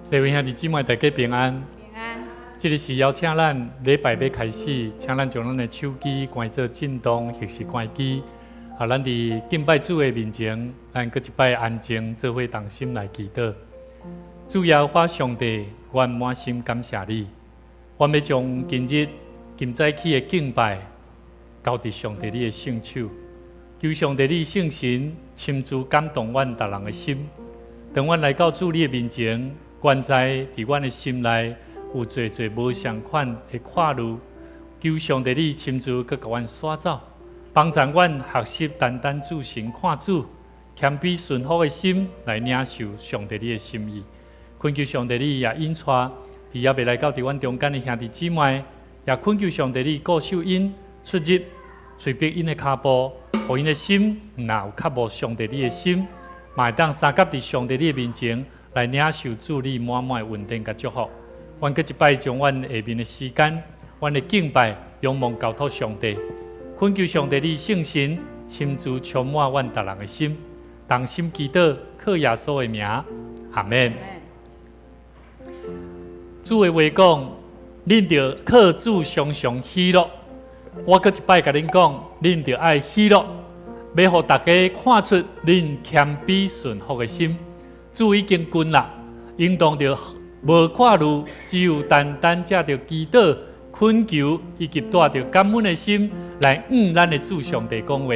各位兄弟姊妹，大家平安。平安。这个是邀请咱礼拜要开始，请咱将咱的手机关做震动，或是关机。咱伫敬拜主的面前，咱搁一摆安静，做伙同心来祈祷。主耶和华上帝，我满心感谢你。我要将今早起的敬拜交伫上帝你的圣手，求上帝你圣神亲自感动阮逐人的心。当阮来到主你的面前，愿知伫阮的心内有侪侪无相款的跨路，求上帝你亲自佮甲阮刷走，帮助阮学习单单自行看主，谦卑顺服的心来领受上帝你的心意。恳求上帝你也引带，伫也未来到伫阮中间的兄弟姊妹，也恳求上帝你顾守因出入，随便因的脚步，互因的心若有较无上帝你的心，嘛会当三甲伫上帝你的面前来领受主你满满的恩典甲祝福。阮搁一摆将阮下面的时间，阮的敬拜仰望交托上帝，恳求上帝你圣神亲自充满阮逐人的心，同心祈祷，靠耶稣的名，阿门。主的话讲，恁着靠主常常喜乐。我搁一摆甲恁讲，恁着爱喜乐，要互大家看出恁谦卑顺服的心。主已经尽啦，应当着无跨路，只有单单借着祈祷、恳求以及带着感恩的心来咱的主上帝讲话。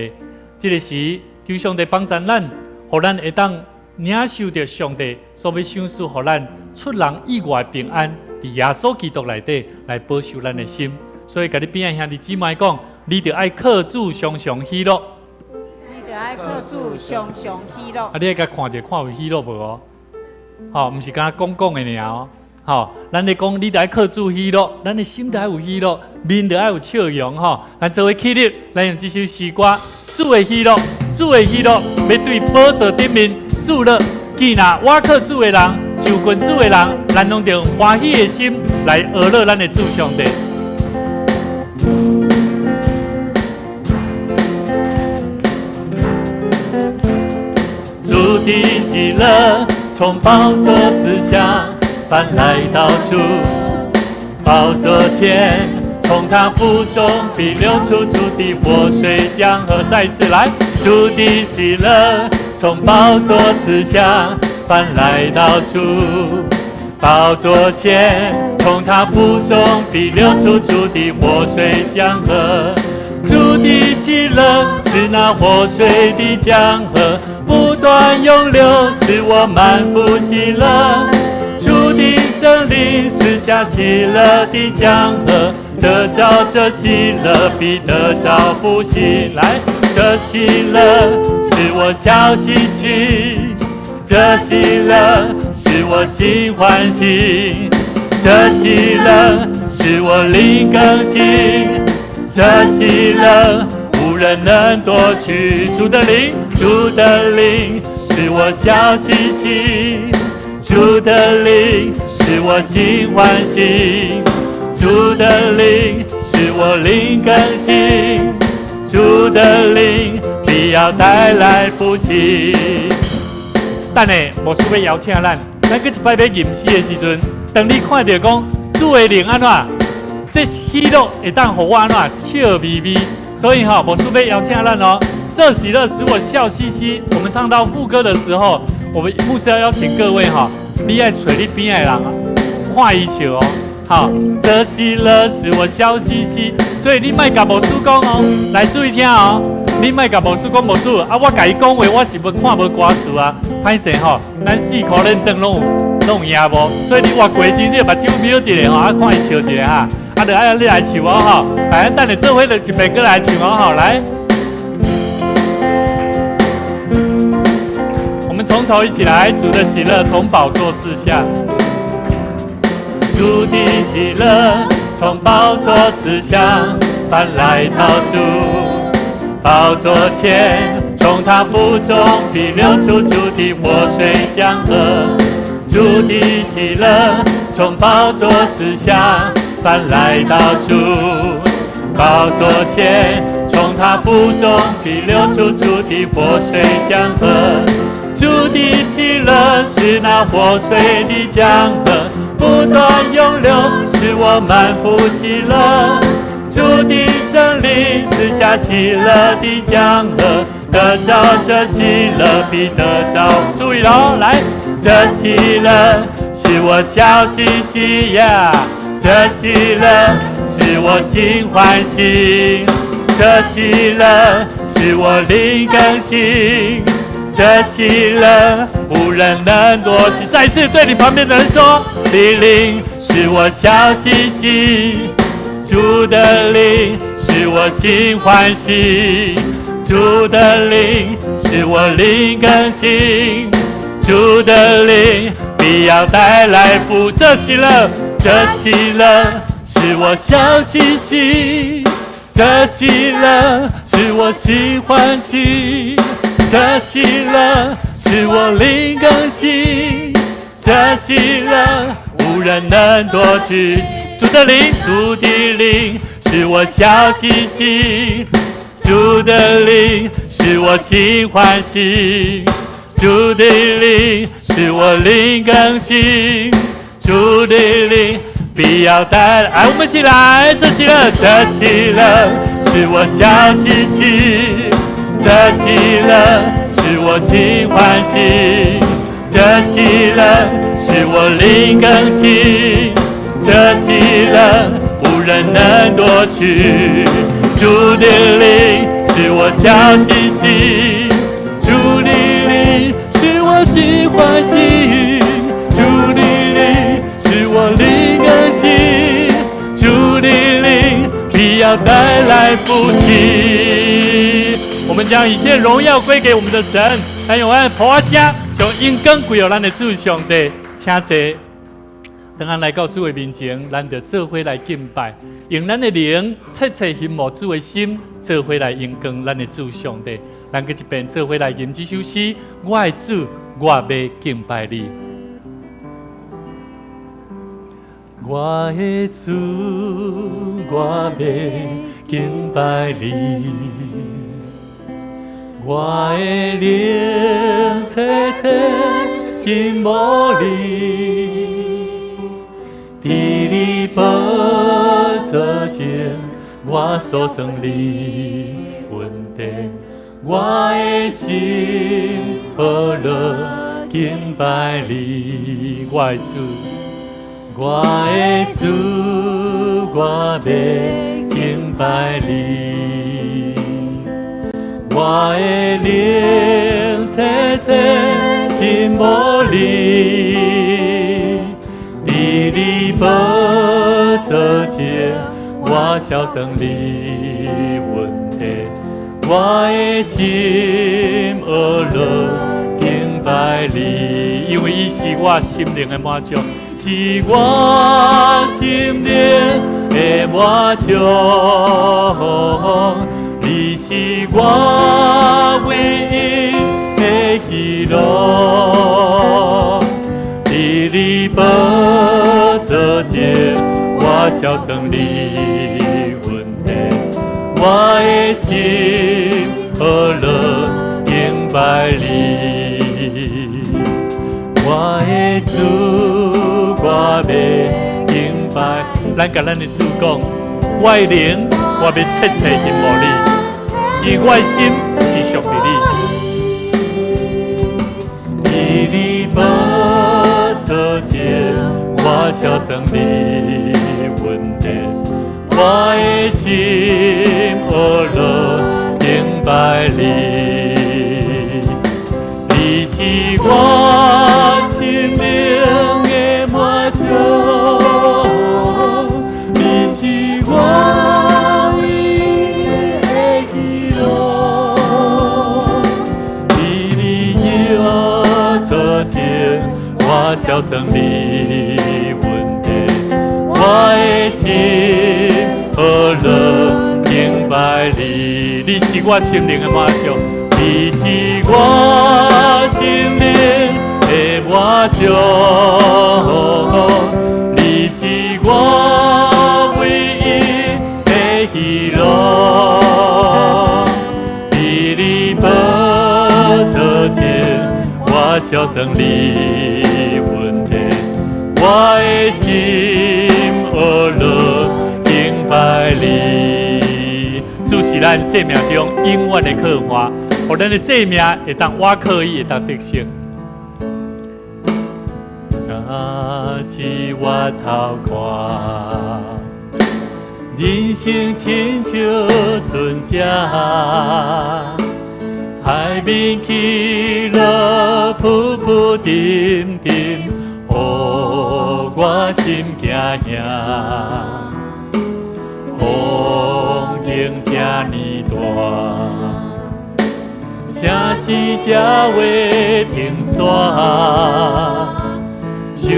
这个时，求上帝帮助咱，互咱会当领受着上帝所要赏赐互咱出人意外平安，伫耶稣基督内底来保守咱的心。所以，甲你边的兄弟姊妹讲，你着爱靠主常常喜乐。你着爱靠主常常喜乐。你爱甲看者看有喜乐无哦？吼，毋是敢讲的尔哦。吼，咱咧讲，你着爱靠主喜乐，咱的心着爱有喜乐，面着爱有笑容吼。咱做伙起立，咱用这首诗歌，主的喜乐，主的喜乐，要对宝座顶面肃乐。既然我靠主的人，就群主的人，咱拢着欢喜的心来讹乐咱的主上帝。主的喜乐从宝座思想般来到主宝座前，从他腹中必流出主的活水江河。再次来，主的喜乐从宝座思想般来到主宝座前，从他腹中必流出主的活水江河。主的喜乐是那活水的江河，不断涌流，使我满腹喜乐。主的圣灵赐下喜乐的江河，得着这喜乐必得着复兴。来，这喜乐使我笑嘻嘻，这喜乐使我心欢喜，这喜乐使我灵更新，这喜乐无人能夺去。主的灵，主的灵使我笑嘻嘻，主的灵使我心欢喜，主的灵使我灵更新，主的灵必要带来复兴。等下，牧师要邀请咱搁一摆要吟诗的时阵，当你看到讲主的灵安怎，这喜乐会当互我安怎笑眯眯。所以牧师要邀请咱哦，这喜乐使我笑嘻嘻。我们唱到副歌的时候，我们牧师要邀请各位你爱找你边的人看伊笑哦。好，这喜乐使我笑嘻嘻。所以你莫甲牧师讲哦，来注意听哦。你莫甲牧师讲，牧师我甲伊讲话，我是要看无歌词啊，歹势咱4块恁顿拢有赢无？所以你活过身，你就目睭瞄一下看伊笑一下就爱你来唱哦来，咱等下做伙就一遍过来唱哦来。我们从头一起来，主的喜乐从宝座四下，主的喜乐从宝座四下搬来到主宝座前，从他腹中必流出主的活水江河。主的喜乐从宝座四下搬来到主宝座前，从他腹中必流出主的活水江河。主的喜乐是那活水的江河，不断涌流，使我满腹喜乐。主的圣灵赐下喜乐的江河，得着这喜乐必得着。注意喽，来，这喜乐使我笑嘻嘻呀，这喜乐使我心欢喜，这喜乐使我灵更新，这喜乐无人能夺去。再一次对你旁边的人说，你灵使我笑嘻嘻，主的灵使我心欢喜，主的灵使我灵更新，主的灵必要带来福。这喜乐，这喜乐使我笑嘻嘻，这喜乐使我心欢喜，这喜乐使我灵更新，这喜乐无人能夺去。主的灵，主的灵使我笑嘻嘻，主的灵使我心欢喜，主的灵使我灵更新，主的灵必要带来。我们一起来，这喜乐，这喜乐使我笑嘻嘻，这喜乐使我心欢喜，这喜乐使我灵更新，这喜乐无人能夺去。主的灵使我笑嘻嘻，主的灵使我心欢喜，主的灵使我灵更新，主的灵必要带来福气。我们将一切荣耀归给我们的神，来用咱普话声，将因根归到咱的主上帝，请坐。当咱来到主的面前，咱就做伙来敬拜，用咱的灵切切羡慕主的心，做伙来迎光咱的主上帝。咱搁一遍做伙来吟这首诗：我的主，我要敬拜你。我的主，我要敬拜你。我的灵切切羡慕你。伫你宝座前，我所生你稳定，我的心何乐敬拜你。我的主，我的主，我要敬拜你。我的灵切切羡慕你。伫你宝座前，我小声你问题，我的心何乐敬拜你。因为伊是我心灵的满足，是我心灵的满足，你是我唯一的喜乐。伫你宝座前，我小声你问题，我的心何乐敬拜你。我的主，我要敬拜。咱甲咱的主讲，我的灵，我要切切羡慕你，因我的心是属于你。伫你宝座前，我小声你问题，我的心何乐敬拜你。你是我心灵的满足，你是我唯一的喜乐。伫你宝座前，我小声你问题，我的心何乐敬拜你。你是我心灵的满足，你是我心灵的满足，你是我唯一的喜乐。伫你宝座前，我小声你问题，我的心何乐敬拜你。主是咱生命中永远的靠岸，互咱的生命会当倚靠伊，会当得胜。是我头看。人生亲像船只，海面起落，浮浮沉沉，予我心惊惊。风景这呢大，啥时才会停线？想要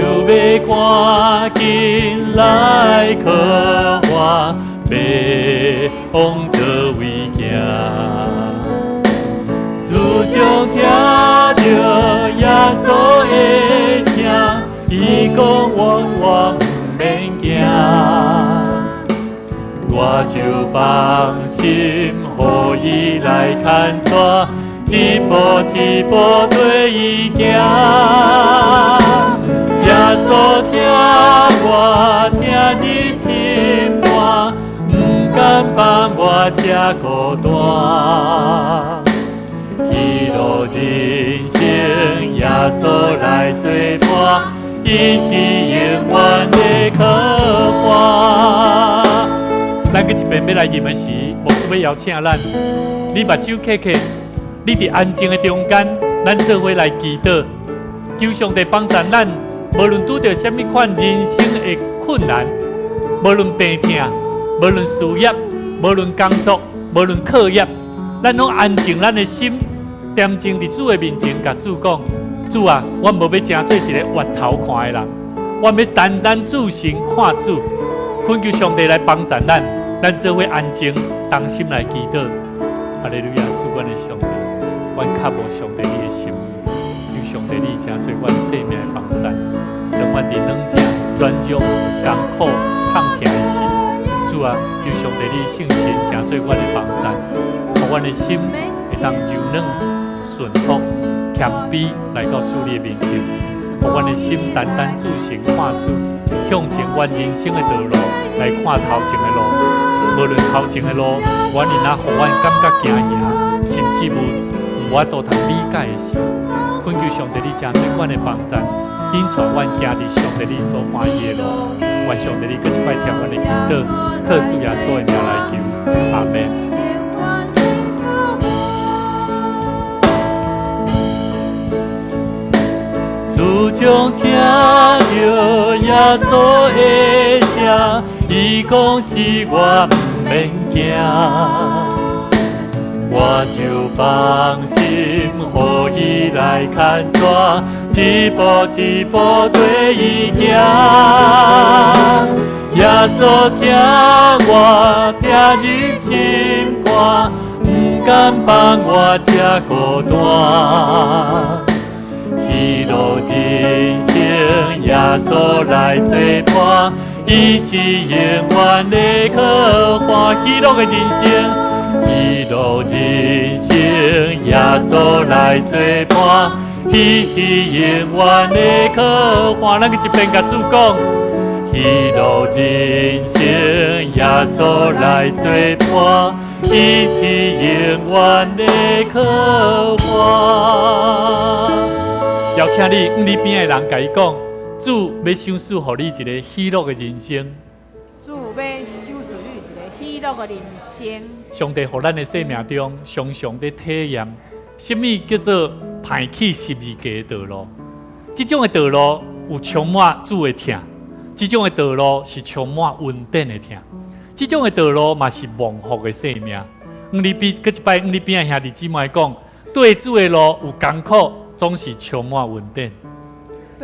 赶紧来靠我，别往倒位行。自从听到耶稣的声，伊讲我不免惊，我就放心，予伊来牵带，一步一步对伊行。耶稣听我听你心肝，不敢放我这孤单。彼路人生，耶稣来作伴，伊是永远的靠岸。咱搁一遍要来吟的时，牧师要邀请咱，你目睭闭闭，你伫安静的中间，咱做伙来祈祷，求上帝帮助咱。无论拄到什么款人生的困难，无论病痛，无论事业，无论工作，无论课业，咱拢安静咱的心，恬静伫主的面前，甲主讲：主啊，我无要成做一个滑头看的人，我要单单注心看主，恳求上帝来帮助咱，咱做伙安静，同心来祈祷。哈利路亚！主，阮的上帝，阮较无上帝你的心意，求上帝你成做阮生命的帮助。让阮伫软正、软弱、艰苦、痛痛的时，主啊，求上帝你圣神成做阮的帮助，互阮的心会当柔软、顺服、谦卑来到主你的面前，互阮的心单单注心看主，向前阮人生的道路来看头前的路，无论头前的路，阮是哪互阮感觉惊吓，甚至无我都通理解的事，恳求上帝你成做阮的帮助。引带阮行伫上帝你所欢喜的路，愿上帝你搁一摆听阮的祈祷，靠主耶稣的名来求，阿门。自从听到耶稣的声，伊讲是我不免惊。我就放心，予伊来牵带，一步一步对伊行。耶稣听我听入心肝，不敢放我这孤单。彼路人生，耶稣来作伴，伊是永远的靠岸。彼路的人生。彼路人生，耶稣来作伴，伊是永远的靠岸。咱去一遍甲主讲，彼路人生，耶稣来作伴，伊是永远的靠岸。邀请你你边的人甲伊讲，主要赏赐予你一个喜乐的人生。主要赏赐你一个喜乐的人生。上帝予咱的生命中常常在体验，什么叫做歹去12架的道路？这种的道路有充满主的疼，这种的道路是充满稳定的疼，这种的道路嘛是蒙福的生命。你边搁一摆，你边的兄弟姊妹讲，对主的路有艰苦，总是充满稳定；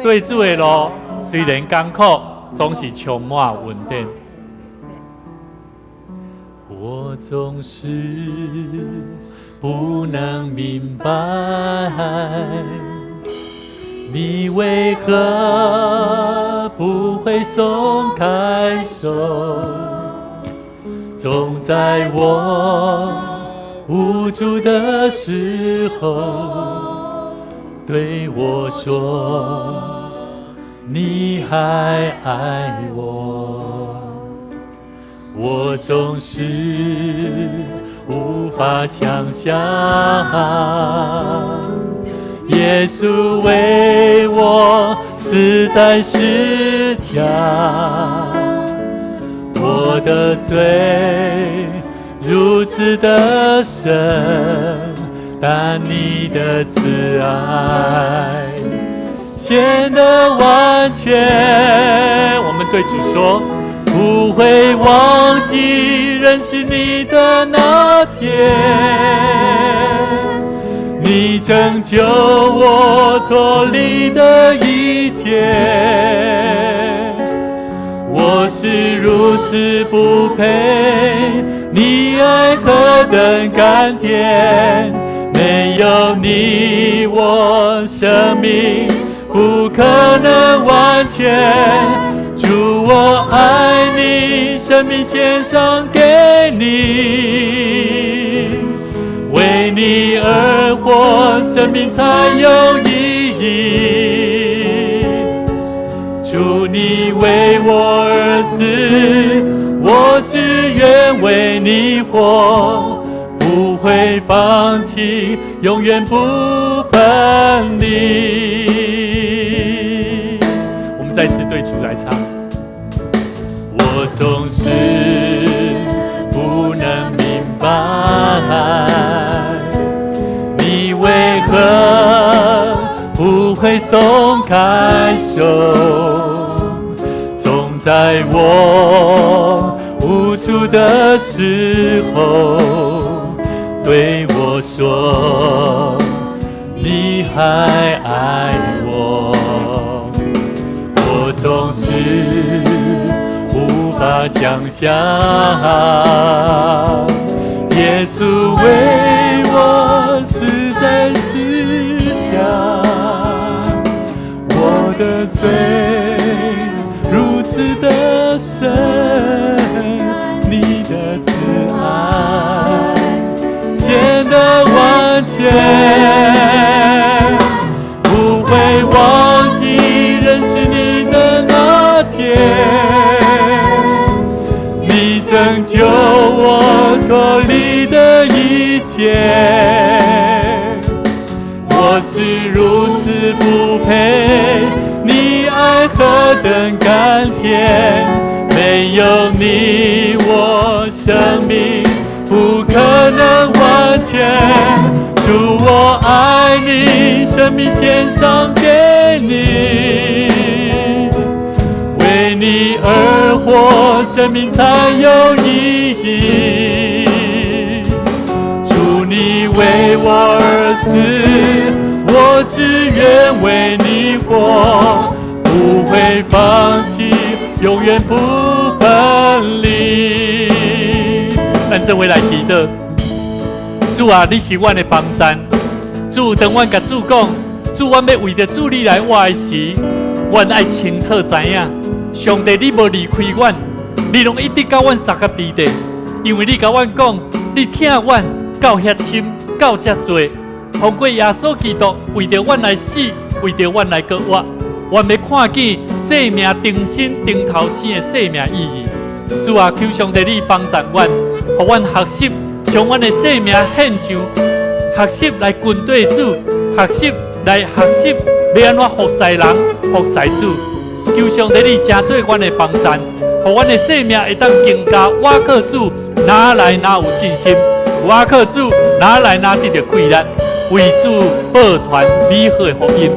对主的路虽然艰苦，总是充满稳定。我总是不能明白，你为何不会松开手？总在我无助的时候，对我说，你还爱我。我总是无法想象，耶稣为我舍死在十架，我的罪如此的深，但你的慈爱显得完全。我们对主说，不会忘记认识你的那天，你拯救我脱离的一切。我是如此不配，你爱何等甘甜，没有你我生命不可能完全。主我爱你，生命献上给你，为你而活，生命才有意义。主你为我而死，我只愿为你活，不会放弃，永远不分离。我们再次对主来唱。我总是不能明白，你为何不会松开手，总在我无助的时候对我说你还爱我。我总是无法想象，耶稣为我死在十架，我的罪如此的深，你的慈爱显得完全，不会忘记认识你的那天，你拯救我脱离的一切。我是如此不配，你爱何等甘甜，没有你我生命不可能完全。主我爱你，生命献上给你，为你而活，生命才有意义。主你为我而死，我只愿为你活，不会放弃，永远不分离。咱这位来祈祷，主啊，你是阮的帮站。主，当阮甲主讲，主，阮要为着主你来活的时，阮爱清楚知影，上帝你无离开阮，你拢一直甲阮相甲伫地，因为你甲阮讲，你疼阮到遐深，到遮多，通过耶稣基督为着阮来死，为着阮来搁活，阮要看见生命重新顶头生的生命意义。主啊，求上帝你帮助阮，互阮学习将阮的生命献上，学习来跟对主，学习来学习要安怎服侍人、服侍主。求上帝你成做阮的帮助，互阮的生命会当更加倚靠主，哪来哪有信心，倚靠主哪来哪得到快乐，为主报传美好的福音。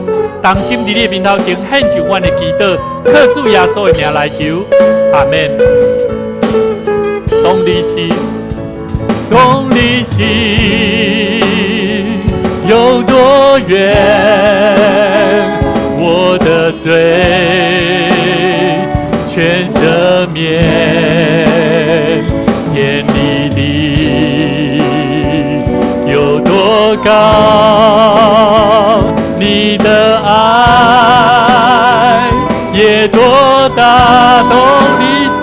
当心伫你面头前献上阮的祈祷，靠主耶稣的名来求，阿门。公离心有多远？我的罪全赦免，天地里有多高？你的爱也多大？同理心，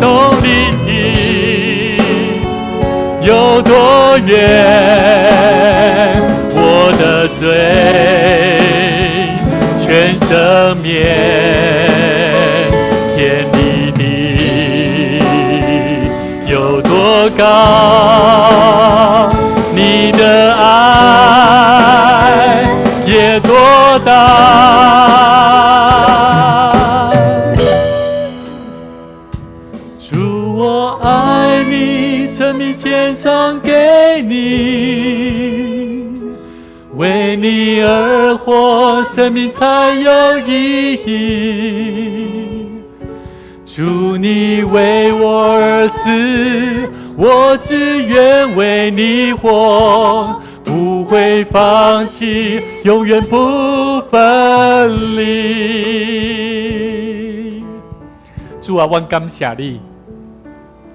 同理心有多远？我的罪全赦免，天地里有多高？你的爱也多大？主，我爱你，生命献上给你，为你而活，生命才有意义。主，你为我而死，我只愿为你活，不会放弃，永远不分离。主啊，我感谢你，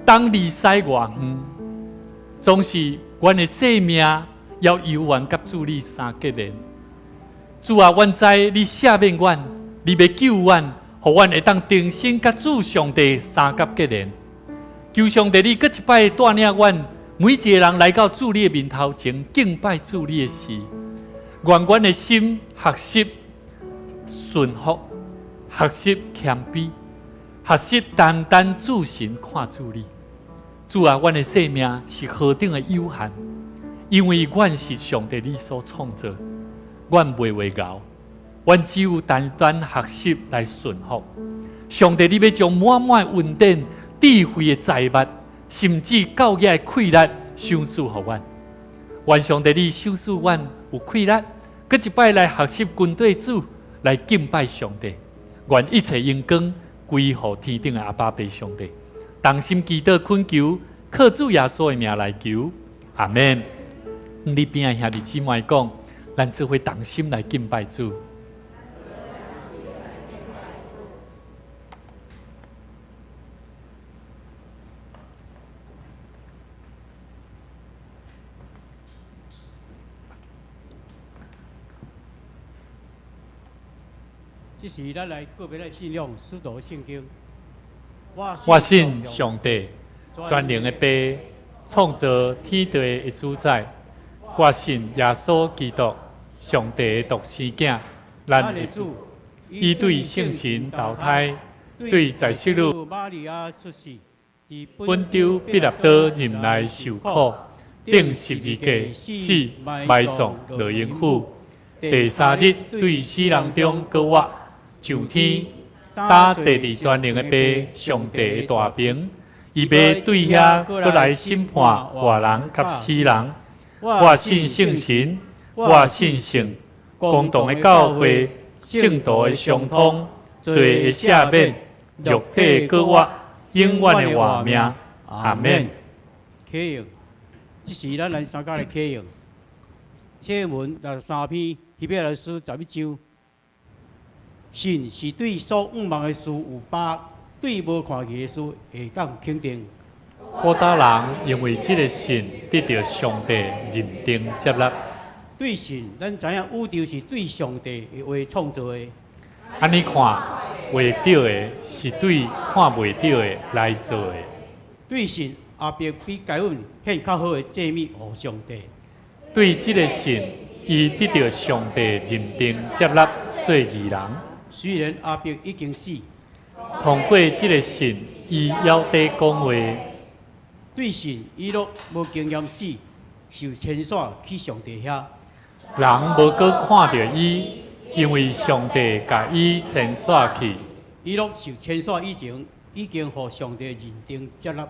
当你使我远，总是我的生命要由愿甲主你相结连。主啊，我知你赦免我，你要救我，互我会当定心甲主上帝相结结连。求上帝你搁一摆带领我，每一个人来到主你的面头前敬拜主你的时，愿阮的心学习顺服，学习谦卑，学习单单自神看主你。主啊，阮的生命是何等的有限，因为阮是上帝你所创造，阮袂为熬，阮只有单单学习来顺服。上帝，你要将满满的恩典、智慧的财物，甚至教义的气力，赏赐予阮。愿上帝你赏赐阮有气力，搁一摆来学习军队主，来敬拜上帝。愿一切荣光归乎天顶的阿爸爸上帝。同心祈祷恳求，靠主耶稣的名来求，阿门。你边的兄弟姊妹讲，咱做伙同心来敬拜主。这是咱来个别来信仰使徒圣经。我信上帝，全能的爸，创造天地的主宰。我信耶稣基督，上帝的独生子，咱的主。伊对圣神投胎，对在世女玛利亚出世，本州彼拉多任内受苦，顶十字架死，埋葬落阴府。第三日对死人中搁活。上天，打坐伫全能的爸，上帝的大名，伊要对遐搁来审判活人甲死人。我信圣神，我信圣，公道的教会，圣道的相通，罪的赦免，肉体搁活，永远的活命。阿门。启用，这是咱来三家的启用。启文63篇，希伯来书11章。信是对所仰望的事有把，对无看见的事会当肯定。古早人因为这个信得到上帝认定接纳。对信，咱知影宇宙是对上帝的话创造的。安尼看，会到的是对看袂到的来做的。对信，阿伯比该阮献较好的祭物予上帝。对这个信，伊得到上帝认定接纳做义人。虽然阿伯已经死，通过这个信，伊要得讲话。对信，伊若无经验死，受牵线去上帝遐。人无搁看到伊，因为上帝甲伊牵线去。伊若受牵线以前，已经互上帝认定接纳。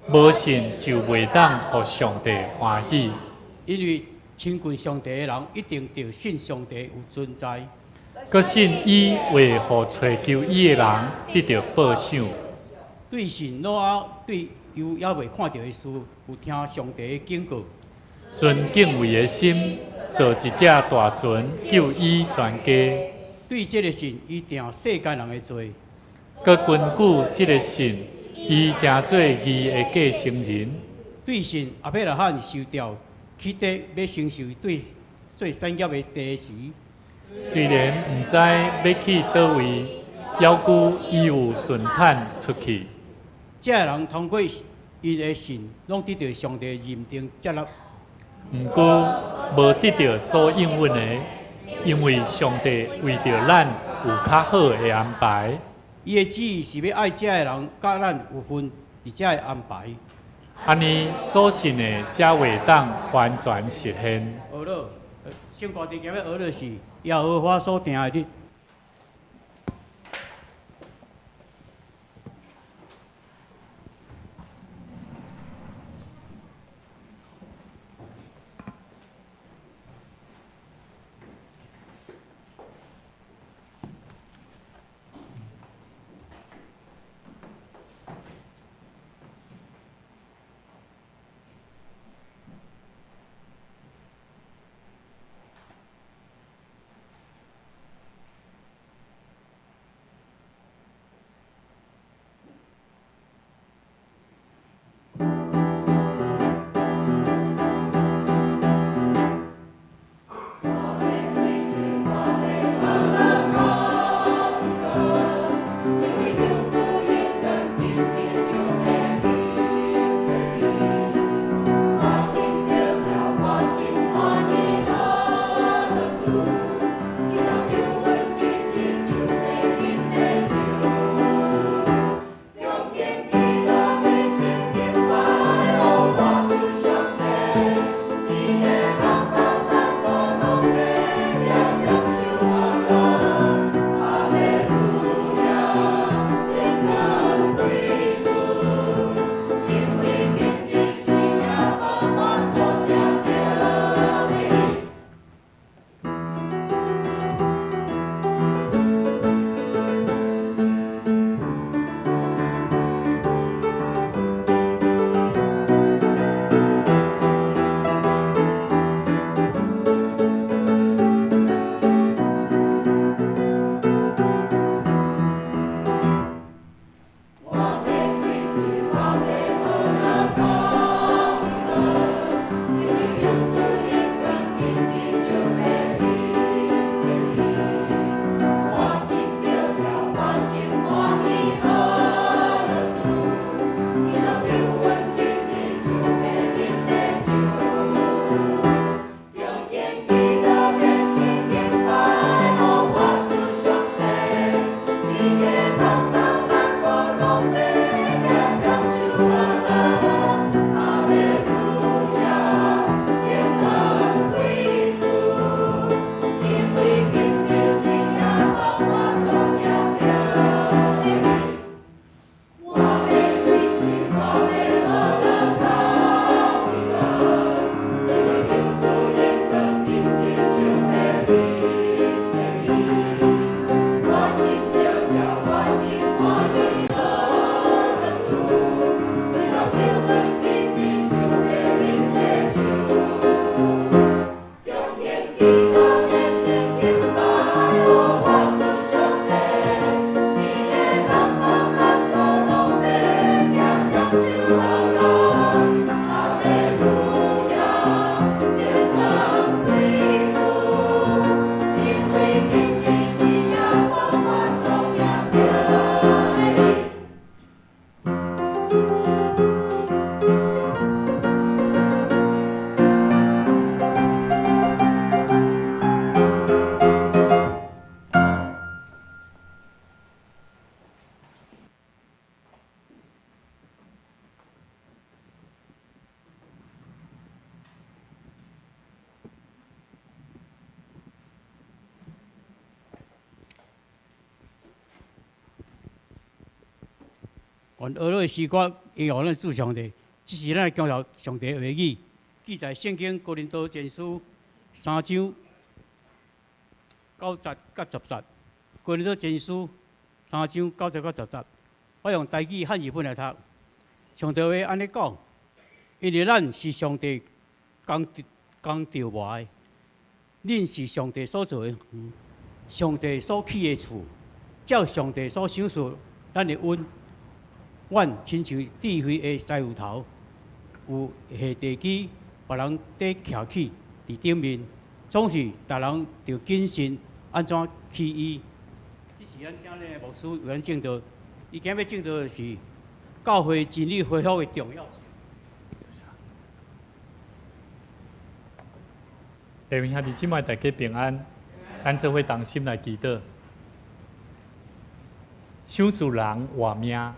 无信就袂当互上帝欢喜。因为亲近上帝的人，一定着信上帝有存在。搁信伊为互找求伊的人得到报赏。对信挪亚对犹也未看到的事，有听上帝的警告。存敬畏的心，做一只大船，救伊全家。对这个信，伊定世间人的罪。搁根据这个信，伊成做义的继承人。对信，阿伯拉罕受掉起地要承受最产业的地时。虽然毋知要去倒位，要求伊有顺坦出去。这个人通过伊的信，拢得到上帝认定接纳。毋过无得到所应允的，因为上帝为着咱有较好的安排。伊的旨意是要爱这个人，甲咱有份伫这个安排。安尼所信的才会当完全实现。学了，圣歌伫今日学了是耶和华所定的日。愿俄罗斯国应用咱主上帝，这是咱强调上帝的话语，记载圣经哥林多前书3章9节到10节，哥林多前书3章9节到10节，我用台语和日本来读。上帝话安尼讲，因为咱是上帝工造外的，恁是上帝所造的，上帝所起的厝，照上帝所想述，咱的恩，阮亲像智慧的师傅头，有下地基，别人在徛起伫顶面，总是逐人着谨慎安怎起伊。这是咱今日牧师为咱证道，伊今日要证道的是教会真理恢复的重要性。弟兄兄弟姊妹，大家平安，咱做伙同心来祈祷。享受人活命、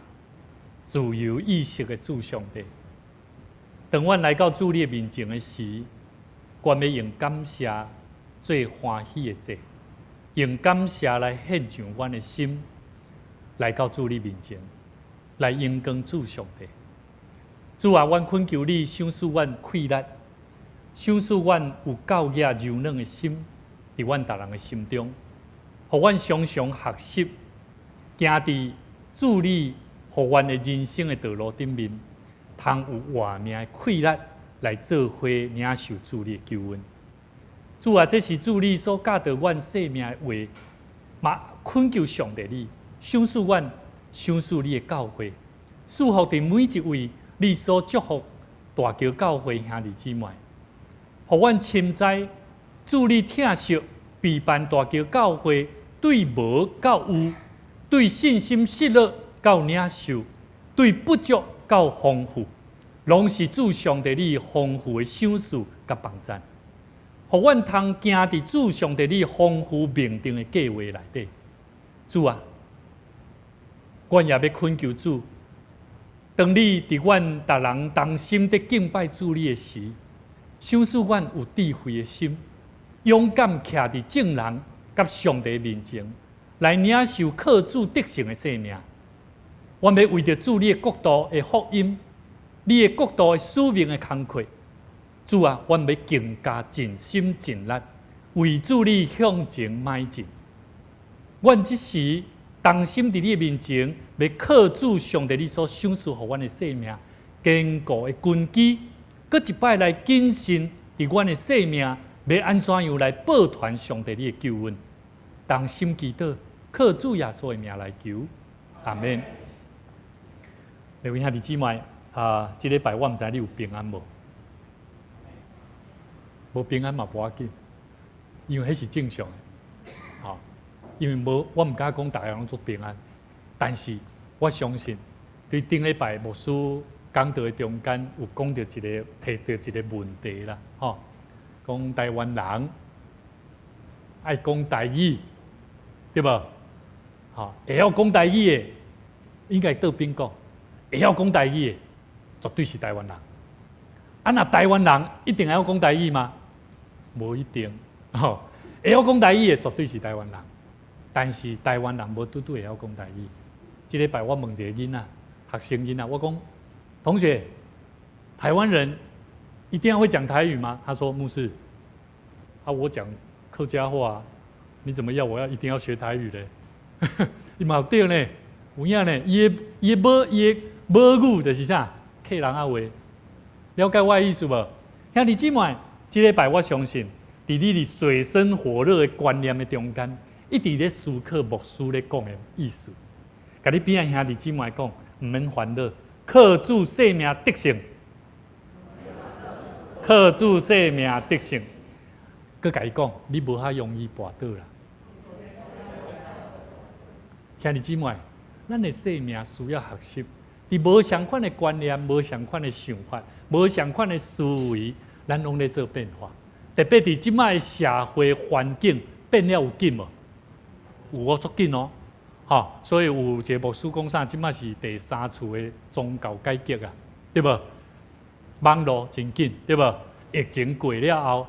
自由意识的主上帝，当阮来到主你面前的时，阮要用感谢做欢喜的祭，用感谢来献上阮的心，来到主你面前，来荣光主上帝。主啊，阮恳求你赏赐阮气力。赏赐阮有教雅柔软的心，伫阮逐人的心中，互阮常常学习，行伫主你互阮的人生的道路顶面，通有活命的气力来做伙领受主你的救恩。主啊，这是主你所教导阮生命的话，嘛恳求上帝你赏赐阮，赏赐你的教诲，祝福伫每一位你所祝福大桥教会兄弟姊妹。互阮深知，主你疼惜陪伴大桥教会，对无到有，对信心失落到领受，对不足到丰富，拢是主上帝你丰富的赏赐甲帮赞。互阮通行伫主上帝你丰富命定的计划内底。主啊，阮也要恳求主，当你伫阮逐人同心伫敬拜主你的时，赏赐阮有智慧的心，勇敢徛伫正人甲上帝面前，来领受靠主得胜的生命。阮要为着主你的国度的福音，你的国度的使命的工课。主啊，阮要更加尽心尽力，为主你向前迈进。阮即时同心伫你面前，要靠主上帝你所赏赐互阮的生命，坚固的根基。搁一摆来谨慎伫阮的生命，要安怎样来报传上帝你的救恩？同心祈祷，靠主耶稣的名来求，阿免。各位兄弟姊妹，这礼拜我毋知你有平安无？无平安嘛无要紧，因为迄是正常的。因为无我毋敢讲大家拢做平安，但是我相信，对顶礼拜牧师讲道的中间有讲到提到一个问题啦，讲台湾人爱讲台语，对无？会晓讲台语的，应该倒边讲，会晓讲台语的，绝对是台湾人。那台湾人一定会晓讲台语吗？无一定。会晓讲台语的，绝对是台湾人。但是台湾人无拄会晓讲台语。这礼拜我问一个囡仔，学生囡仔，我讲。同学，台湾人一定要会讲台语吗？他说：“牧师，我讲客家话，你怎么要我一定要学台语呢？你嘛有对呢，有影呢，伊的母语就是啥？客人话，了解我的意思无？兄弟姊妹，这礼拜我相信，伫你的水深火热的观念的中间，一直咧思考牧师咧讲的意思。甲你边仔兄弟姊妹讲，唔免烦恼。靠主生命得胜，靠主生命得胜。佮甲伊讲，你无遐容易跋倒啦。兄弟姊妹，咱的生命需要学习，伫无相款的观念、无相款的想法、无相款的思维，咱拢咧做变化。特别伫即摆社会环境变了有紧无？有足紧哦。所以有一个牧师讲啥，即摆是第3次的宗教改革啊，对无？网络真紧，对无？疫情过了后，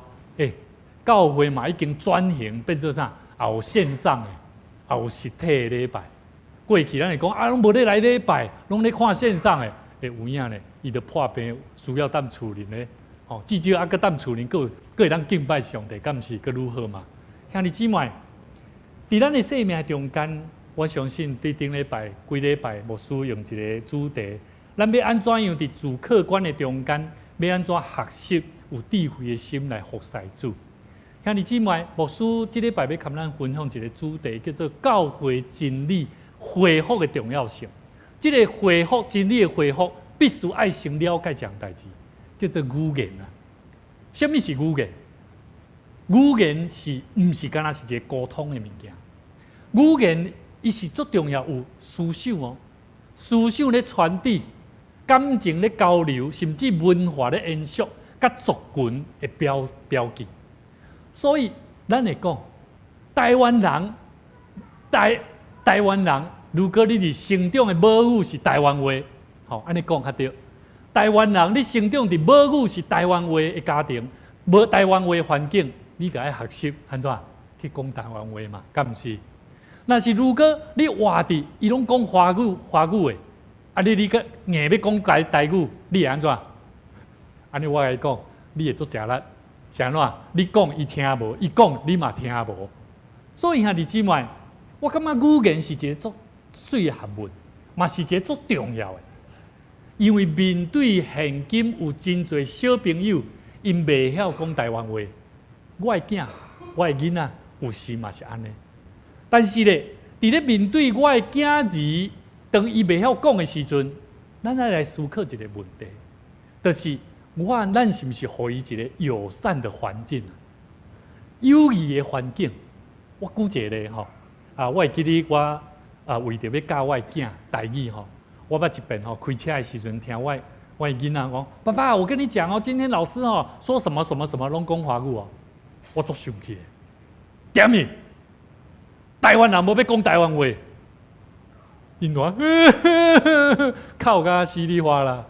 教会嘛已经转型变做啥？也有线上的，也有实体的礼拜。过去咱会讲啊，拢无咧来礼拜，拢咧看线上诶，有影咧，伊就破病需要当厝人咧，至少啊，搁当厝人，搁会当敬拜上帝，敢毋是搁如何嘛？兄弟姊妹，伫咱诶生命中间，我相信对顶礼拜、规礼拜，牧师用一个主题，咱要安怎样伫自客观诶中间，要安怎学习有智慧诶心来服侍主？兄弟姊妹，牧师即礼拜要跟咱分享一个主题，叫做教会真理恢复的重要性。即个恢复真理的恢复，必须爱先了解一项代志，叫做语言啊。什么是语言？语言是毋是干那是一个沟通的物件？语言伊是足重要，有思想哦，思想咧传递，感情咧交流，甚至文化咧延续，甲族群的标记。所以，咱会讲，台湾人，台湾人，如果你哋成长的母语是台湾话，安尼讲较对。台湾人，你成长伫母语是台湾话的家庭，无台湾话环境，你就爱学习安怎去讲台湾话嘛？敢毋是？那是如果你活伫伊拢讲华语的，你个硬要讲台语，你会安怎？安尼我来讲，你会做食力。是安怎？你讲伊听无，伊讲你嘛听无。所以兄弟姊妹，我感觉语言是一个足水的学问，嘛是一个足重要的。因为面对现今有真侪小朋友，因袂晓讲台湾话，我的囝、我的囡仔有时嘛是安尼。但是咧，伫咧面对我的囝儿，当伊袂晓讲的时阵，咱来思考一个问题，就是咱是毋是互伊一个友善的环境、友谊的环境？我举一个例吼，我会记得我为着要教我的囝台语吼，我捌一遍吼开车的时阵听我的囡仔讲，爸爸，我跟你讲哦，今天老师哦说什么什么什么拢讲华语哦，我足生气的，点你？台湾人无要讲台湾话，因话靠甲稀里哗啦。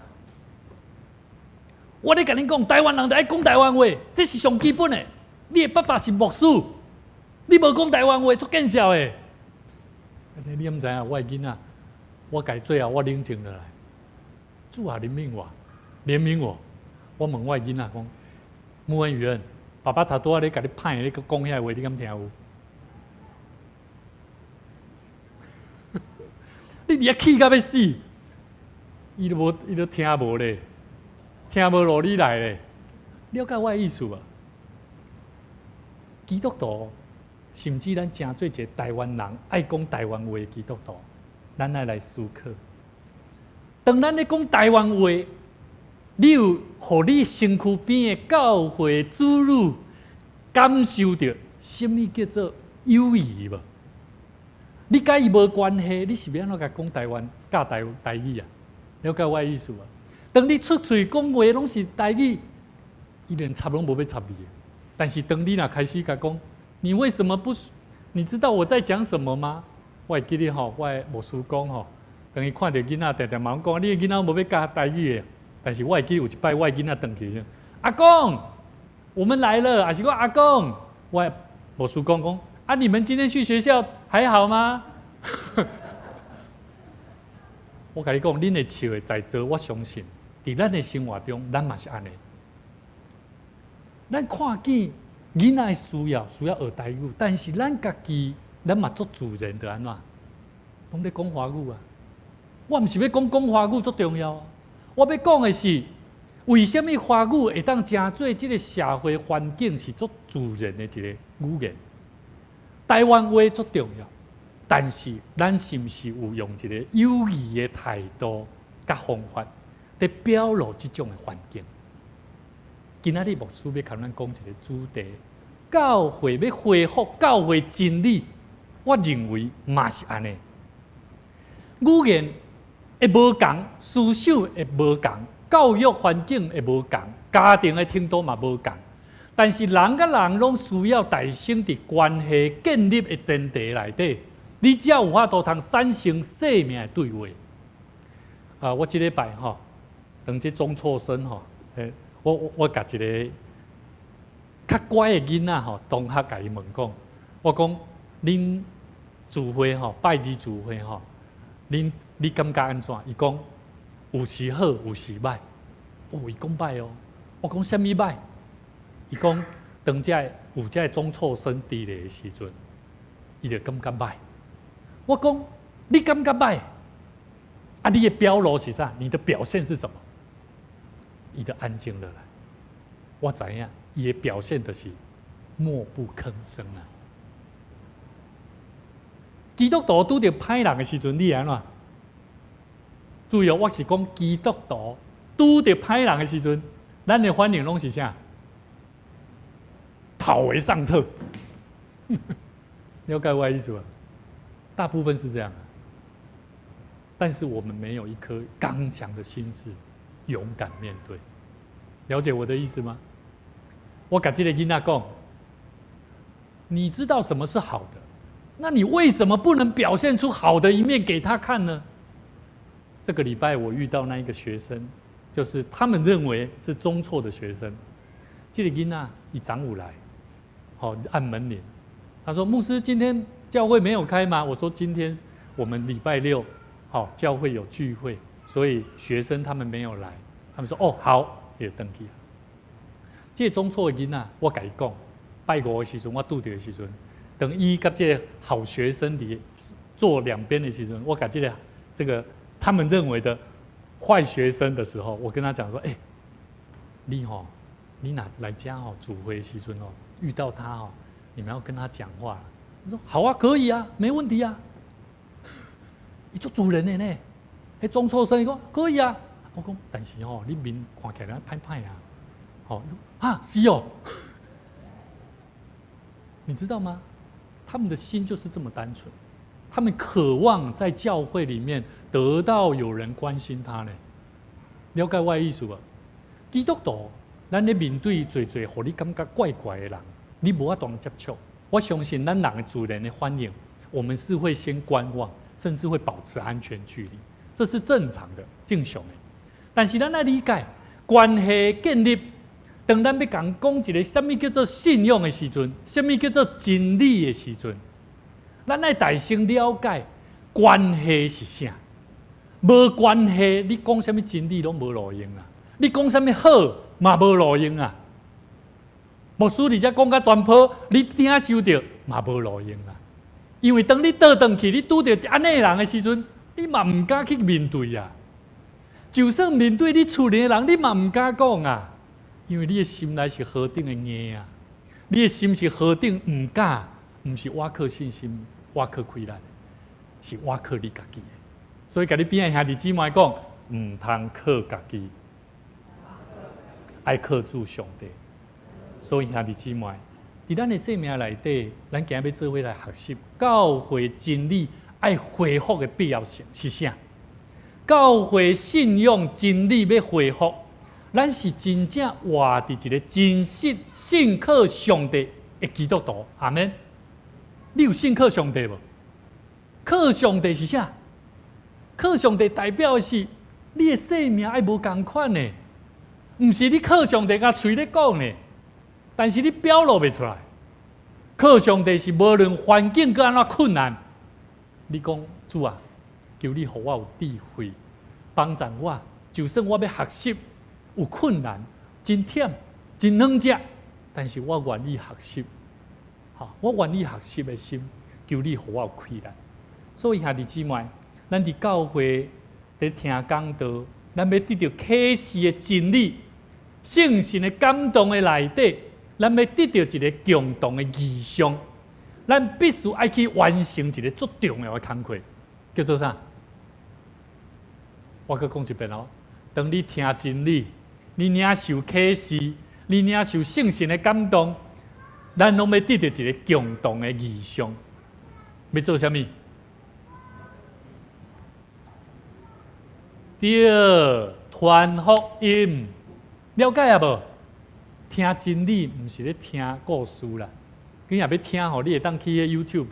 我咧甲恁讲，台湾人就爱讲台湾话，这是上基本的。你的爸爸是牧师，你无讲台湾话，足见笑的。你毋知影，我的囡仔，我改最后我冷静落来，主啊怜悯我。我问我的囡仔讲，穆文元，爸爸头拄仔咧甲你歹，咧讲遐话，你敢听有？你伫遐气到要死，伊都听无咧。听无落你来咧，了解我的意思吧？基督徒，甚至咱真做一个台湾人，爱讲台湾话的基督徒，咱爱来思考。当咱咧讲台湾话，你有互你身躯边的教会主女感受到什么叫做友谊无？你甲伊无关系，你是要安怎甲讲台湾教台语啊？了解我的意思吧？当你出嘴讲话拢是台语，伊连插拢无要插你。但是当你若开始甲讲，你为什么不？你知道我在讲什么吗？我会记得吼，我的牧师讲吼，当伊看到囡仔常常嘛讲，你的囡仔无要教台语的。但是我会记得有一摆，我的囡仔转去说：“阿公，我们来了。”还是讲阿公，我的牧师讲啊，你们今天去学校还好吗？我甲你讲，恁的笑的在座，我相信。伫咱的生活中，咱嘛是安尼。咱看见囡仔需要学台语，但是咱家己，咱嘛做自然的安怎？拢咧讲华语啊！我毋是要讲华语足重要啊！我要讲的是，为什么华语会当成做这个社会环境是足自然的一个语言？台湾话足重要，但是咱是毋是有用一个友谊的态度甲方法？在表露这种的环境，今仔日牧师要跟咱讲一个主题：教会要恢复教会真理。我认为嘛是安尼，语言会无同，思想会无同，教育环境会无同，家庭的程度嘛无同。但是人甲人拢需要大生伫关系建立的前提内底，你才有法度通产生生命的对话。我这礼拜吼。当这中辍生吼，我甲一个较乖的囡仔吼，同学甲伊问讲，我讲恁聚会吼，拜日聚会吼，你感觉安怎？伊讲有时好，有时歹。哦，伊讲歹哦，我讲什么歹？伊讲当有这中辍生伫咧的时阵，伊就感觉歹。我讲你感觉歹？啊，你的表露是啥？你的表现是什么？伊就安静了来。我知影，伊的表现就是默不吭声啊。基督徒拄着歹人的时阵，你安怎？注意哦，我是讲基督徒拄着歹人的时阵，咱的反应拢是啥？跑为上策。了解我的意思吗？大部分是这样啊。但是我们没有一颗刚强的心智，勇敢面对。了解我的意思吗？我跟这个囡仔讲，你知道什么是好的，那你为什么不能表现出好的一面给他看呢？这个礼拜我遇到那一个学生，就是他们认为是中辍的学生。这个囡仔一晌午来，好按门铃，他说：“牧师，今天教会没有开吗？”我说：“今天我们礼拜六，好教会有聚会，所以学生他们没有来。”他们说：“哦，好。”也登记。这个中辍的囡仔，我甲伊讲，拜五的时阵，我拄着的时阵，等伊甲这个好学生里坐两边的时阵，我甲这个他们认为的坏学生的时候，我跟他讲说：“你哪来家主会的时阵遇到他你们要跟他讲话。”他说：“好啊，可以啊，没问题啊。”伊做主人的呢，迄中辍生伊讲可以啊。我讲，但是你面看起来歹歹啊，是哦，你知道吗？他们的心就是这么单纯，他们渴望在教会里面得到有人关心他呢。了解我的意思吧？基督徒，咱咧面对最互你感觉怪怪的人，你无法当接触。我相信咱人的自然的反应，我们是会先观望，甚至会保持安全距离，这是正常的、正常的。但是咱要理解，关系建立，当咱要讲一个什么叫做信用的时阵，什么叫做真理的时阵，咱要大声了解关系是啥。无关系，你讲什么真理拢无路用啊！你讲什么好嘛无路用啊！牧师而且讲甲全坡，你听受着嘛无路用啊！因为当你倒转去，你拄着安尼人的时阵，你嘛唔敢去面对啊！就算面对你厝里的人，你嘛唔敢讲啊，因为你的心内是何等的硬啊！你的心是何等唔敢，唔是我靠信心，我靠困难，是我靠你家己的。所以，甲你边的兄弟姊妹讲，唔通靠家己，爱靠主上帝。所以，兄弟姊妹，伫咱的生命内底，咱今日要做伙来学习教会真理爱恢复的必要性是啥？教会信用真理要恢复，咱是真正活伫一个真实信靠上帝的基督徒。阿们。你有信靠上帝无？靠上帝是啥？靠上帝代表的是你的生命爱无同款呢，唔是你靠上帝甲嘴咧讲呢，但是你表露袂出来。靠上帝是无论环境佮安怎困难，你讲主啊。求你，互我有智慧，帮助我。就算我要学习有困难、真忝、真软弱，但是我愿意学习。我愿意学习的心，求你，互我有气力。所以兄弟姊妹，咱伫教会咧听讲道，咱要得到启示的真理、圣神的感动的内底，咱要得到一个共同的意向，咱必须爱去完成一个最重要的工课，叫做啥？我搁讲一遍哦，当你听真理，你领受启示，你领受圣神的感动，咱拢要得到一个共同的意向，要做啥物？第二，传福音，了解啊无？听真理，毋是咧听故事啦。你若要听吼，你会当去迄 YouTube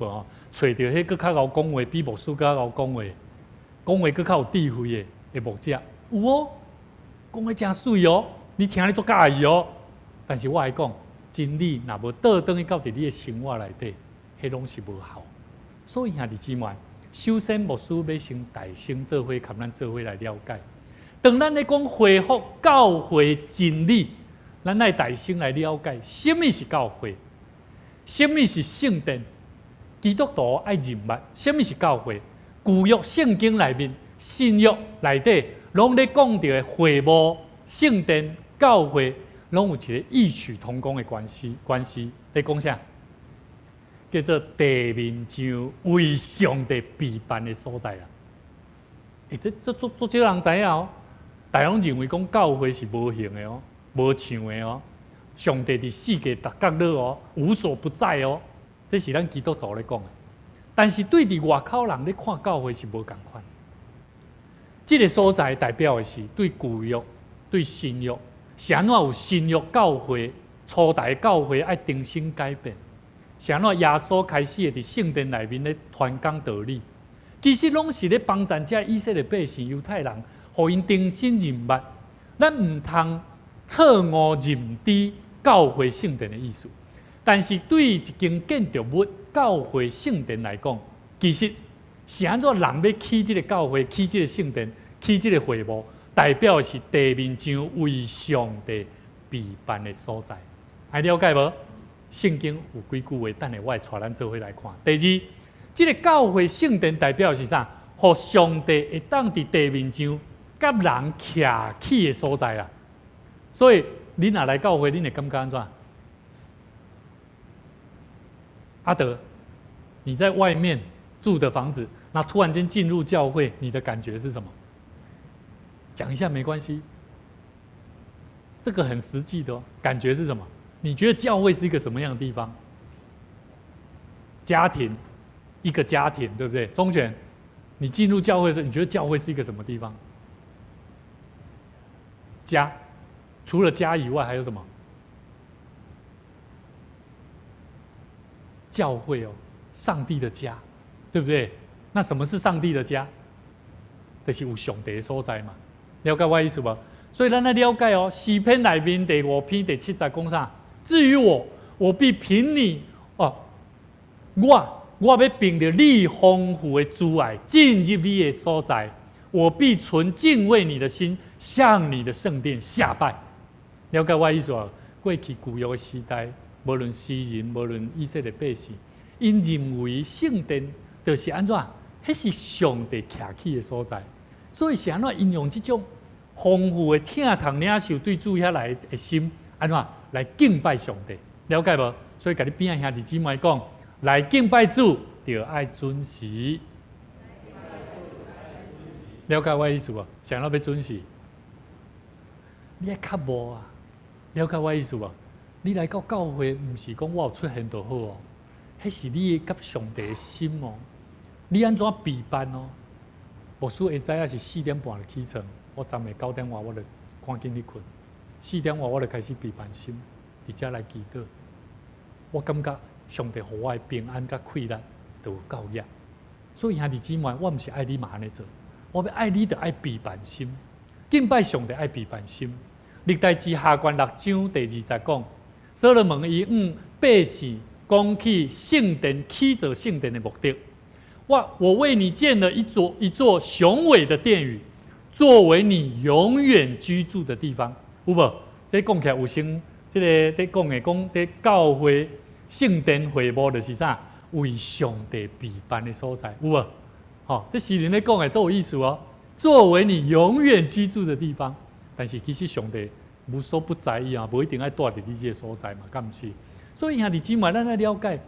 找到迄个较贤讲话，比牧师较贤讲话，讲话佫较有智慧的。牧者有哦，讲得真水哦，你听你足介意哦。但是我来讲，真理若无倒转去到伫你的生活内底，迄拢是无效。所以兄弟姊妹，首先牧师要先大声做伙，跟咱做伙来了解。当咱咧讲恢复教会真理，咱来大声来了解，什么是教会？什么是圣殿？基督徒爱认捌，什么是教会？旧约圣经内面、新约内底，拢咧讲到的会幕、圣殿、教会，拢有一个异曲同工的关系。在讲啥？叫做地面上为上帝备办的所在啦。这少人知影哦。大家认为讲教会是无形的哦，无像的哦。上帝伫世界逐角落哦，无所不在哦。这是咱基督徒咧讲的。但是对伫外口人咧看教会是无共款。这个所在代表的是对旧约、对新约，是安怎有新约教会、初代教会爱重新改变，是安怎耶稣开始伫圣殿内面咧传讲道理，其实拢是咧帮助这以色列百姓、犹太人。互因重新认捌，咱唔通错误认知教会圣殿的意思。但是对于一间建筑物、教会圣殿来讲，其实是安怎人要起这个教会、起这个圣殿、起这个会幕，代表的是地面上为上帝备办的所在。还了解无？圣经有几句话，等下我会带咱做伙来看。第二，这个教会圣殿代表的是啥？互上帝会当伫地面上。甲人徛起的所在啦，所以你若来教会，你会感觉安怎？阿德，你在外面住的房子，那突然间进入教会，你的感觉是什么？讲一下没关系，这个很实际的哦。感觉是什么？你觉得教会是一个什么样的地方？家庭，一个家庭，对不对？钟选，你进入教会的时候，你觉得教会是一个什么地方？家，除了家以外还有什么？教会哦，上帝的家，对不对？那什么是上帝的家？就是有上帝的所在嘛。了解我意思无？所以咱来了解哦，诗篇内面第5篇第7节讲啥？至于我必凭你哦，我要凭着你丰富的慈爱进入你的所在。我必存敬畏你的心，向你的圣殿下拜。了解我意思啊？过去旧约的时代，无论诗人，无论以色列百姓，因认为圣殿就是安怎？迄是上帝徛起的所在，所以是安怎因用这种丰富的听堂领受对主遐来的心，安怎来敬拜上帝？了解无？所以甲你边仔兄弟姊妹讲，来敬拜主，就爱准时。了解我意思无？想要要准时，你爱较无啊？了解我意思无？你来到教会，唔是讲我有出现就好哦，迄是你甲上帝的心哦。你安怎备办哦？牧师会知影是4点半就起床，我昨暝9点外我就赶紧去困，4点外我就开始备办心，伫遮来祈祷。我感觉上帝互我的平安甲快乐就有够热，所以兄弟姊妹，我唔是爱你嘛安尼做。我要爱你，就爱备办心，敬拜上帝爱备办心。历代志下卷6章第2节讲，所罗门以百姓讲起圣殿起造圣殿的目的。我为你建了一座雄伟的殿宇，作为你永远居住的地方。有无？这讲起来有先，这个在讲的讲这教会圣殿会幕就是啥？为上帝备办的所在，有无？这诗人咧讲的做有意思哦，作为你永远居住的地方。但是其实上帝无所不在意啊，无一定爱住伫你这个所在嘛，敢毋是？所以兄弟姊妹，咱来了解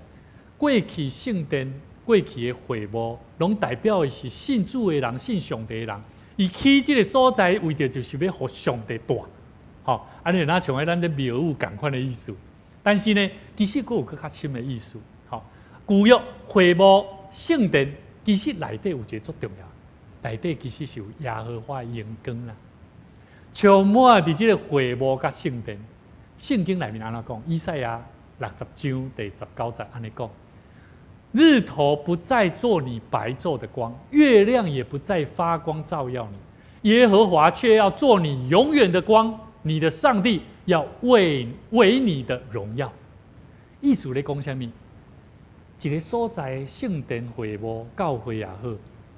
过去圣殿、过去的会幕，拢代表的是信主的人、信上帝的人。伊起这个所在，为着就是要互上帝住。安尼哪像咱咧庙宇共款的意思。但是呢，其实佫有佫较深的意思。旧约会幕、圣殿。其实内底有一个最重要，内底其实是有耶和华荣光啦，充满伫这个会幕甲圣殿。圣经内面安怎讲？以赛亚60章第19节安尼讲：日头不再做你白昼的光，月亮也不再发光照耀你，耶和华却要做你永远的光，你的上帝要为你的荣耀。意思咧讲啥物？一个所在圣殿会幕教会也好，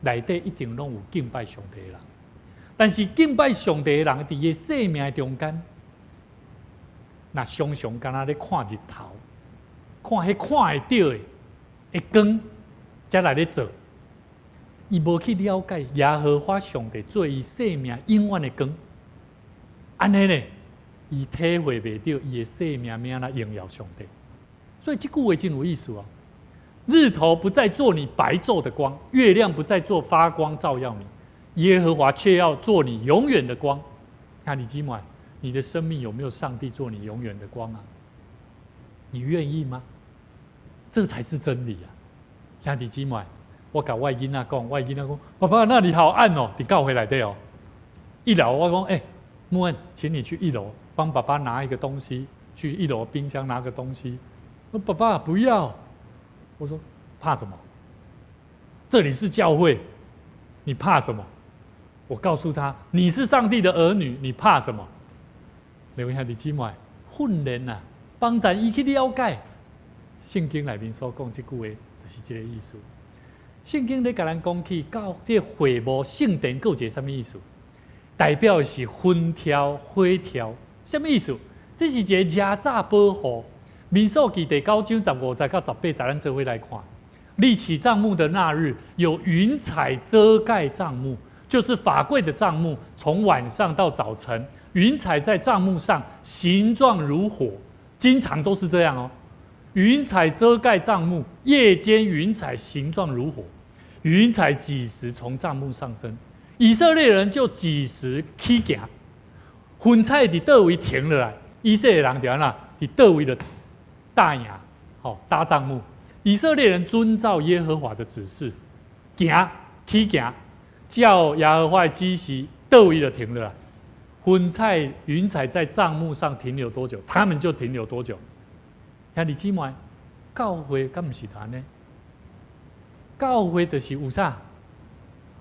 内底一定拢有敬拜上帝的人。但是敬拜上帝的人，伫伊生命中间，那常常敢若咧看日头，看迄看会到的会光，才来咧做。伊无去了解耶和华上帝做伊生命永远的光，安尼呢，伊体会袂到伊的生命命来荣耀上帝。所以这句话真有意思哦。日头不再做你白昼的光，月亮不再做发光照耀你，耶和华却要做你永远的光。看你今晚，你的生命有没有上帝做你永远的光啊？你愿意吗？这才是真理啊！看你今晚。我甲我囡仔讲，我囡仔讲，爸爸那里好暗哦，你告回来的哦。一楼我讲，木恩，请你去一楼帮爸爸拿一个东西，去一楼冰箱拿个东西。我爸爸不要，我说怕什么？这里是教会，你怕什么？我告诉他，你是上帝的儿女，你怕什么？留下你今晚训练啊，帮咱伊去了解圣经内面所讲这句话，就是这个意思。圣经咧甲咱讲起，到这会幕圣殿，有一个什么意思？代表的是分条、火条，什么意思？这是一个压榨保护。民数记第9章15节到18节，咱做伙来看。立起帐幕的那日，有云彩遮盖帐幕，就是法柜的帐幕，从晚上到早晨，云彩在帐幕上，形状如火，经常都是这样哦。云彩遮盖帐幕，夜间云彩形状如火。云彩几时从帐幕上升，以色列人就几时起行。云彩伫倒位停落来，以色列人就安那伫倒位的搭营，搭帐幕。以色列人遵照耶和华的指示，起行，叫耶和华的指示倒位就停落来。云彩在帐幕上停留多久，他们就停留多久。兄弟姊妹，教会敢毋是安尼？教会就是有啥？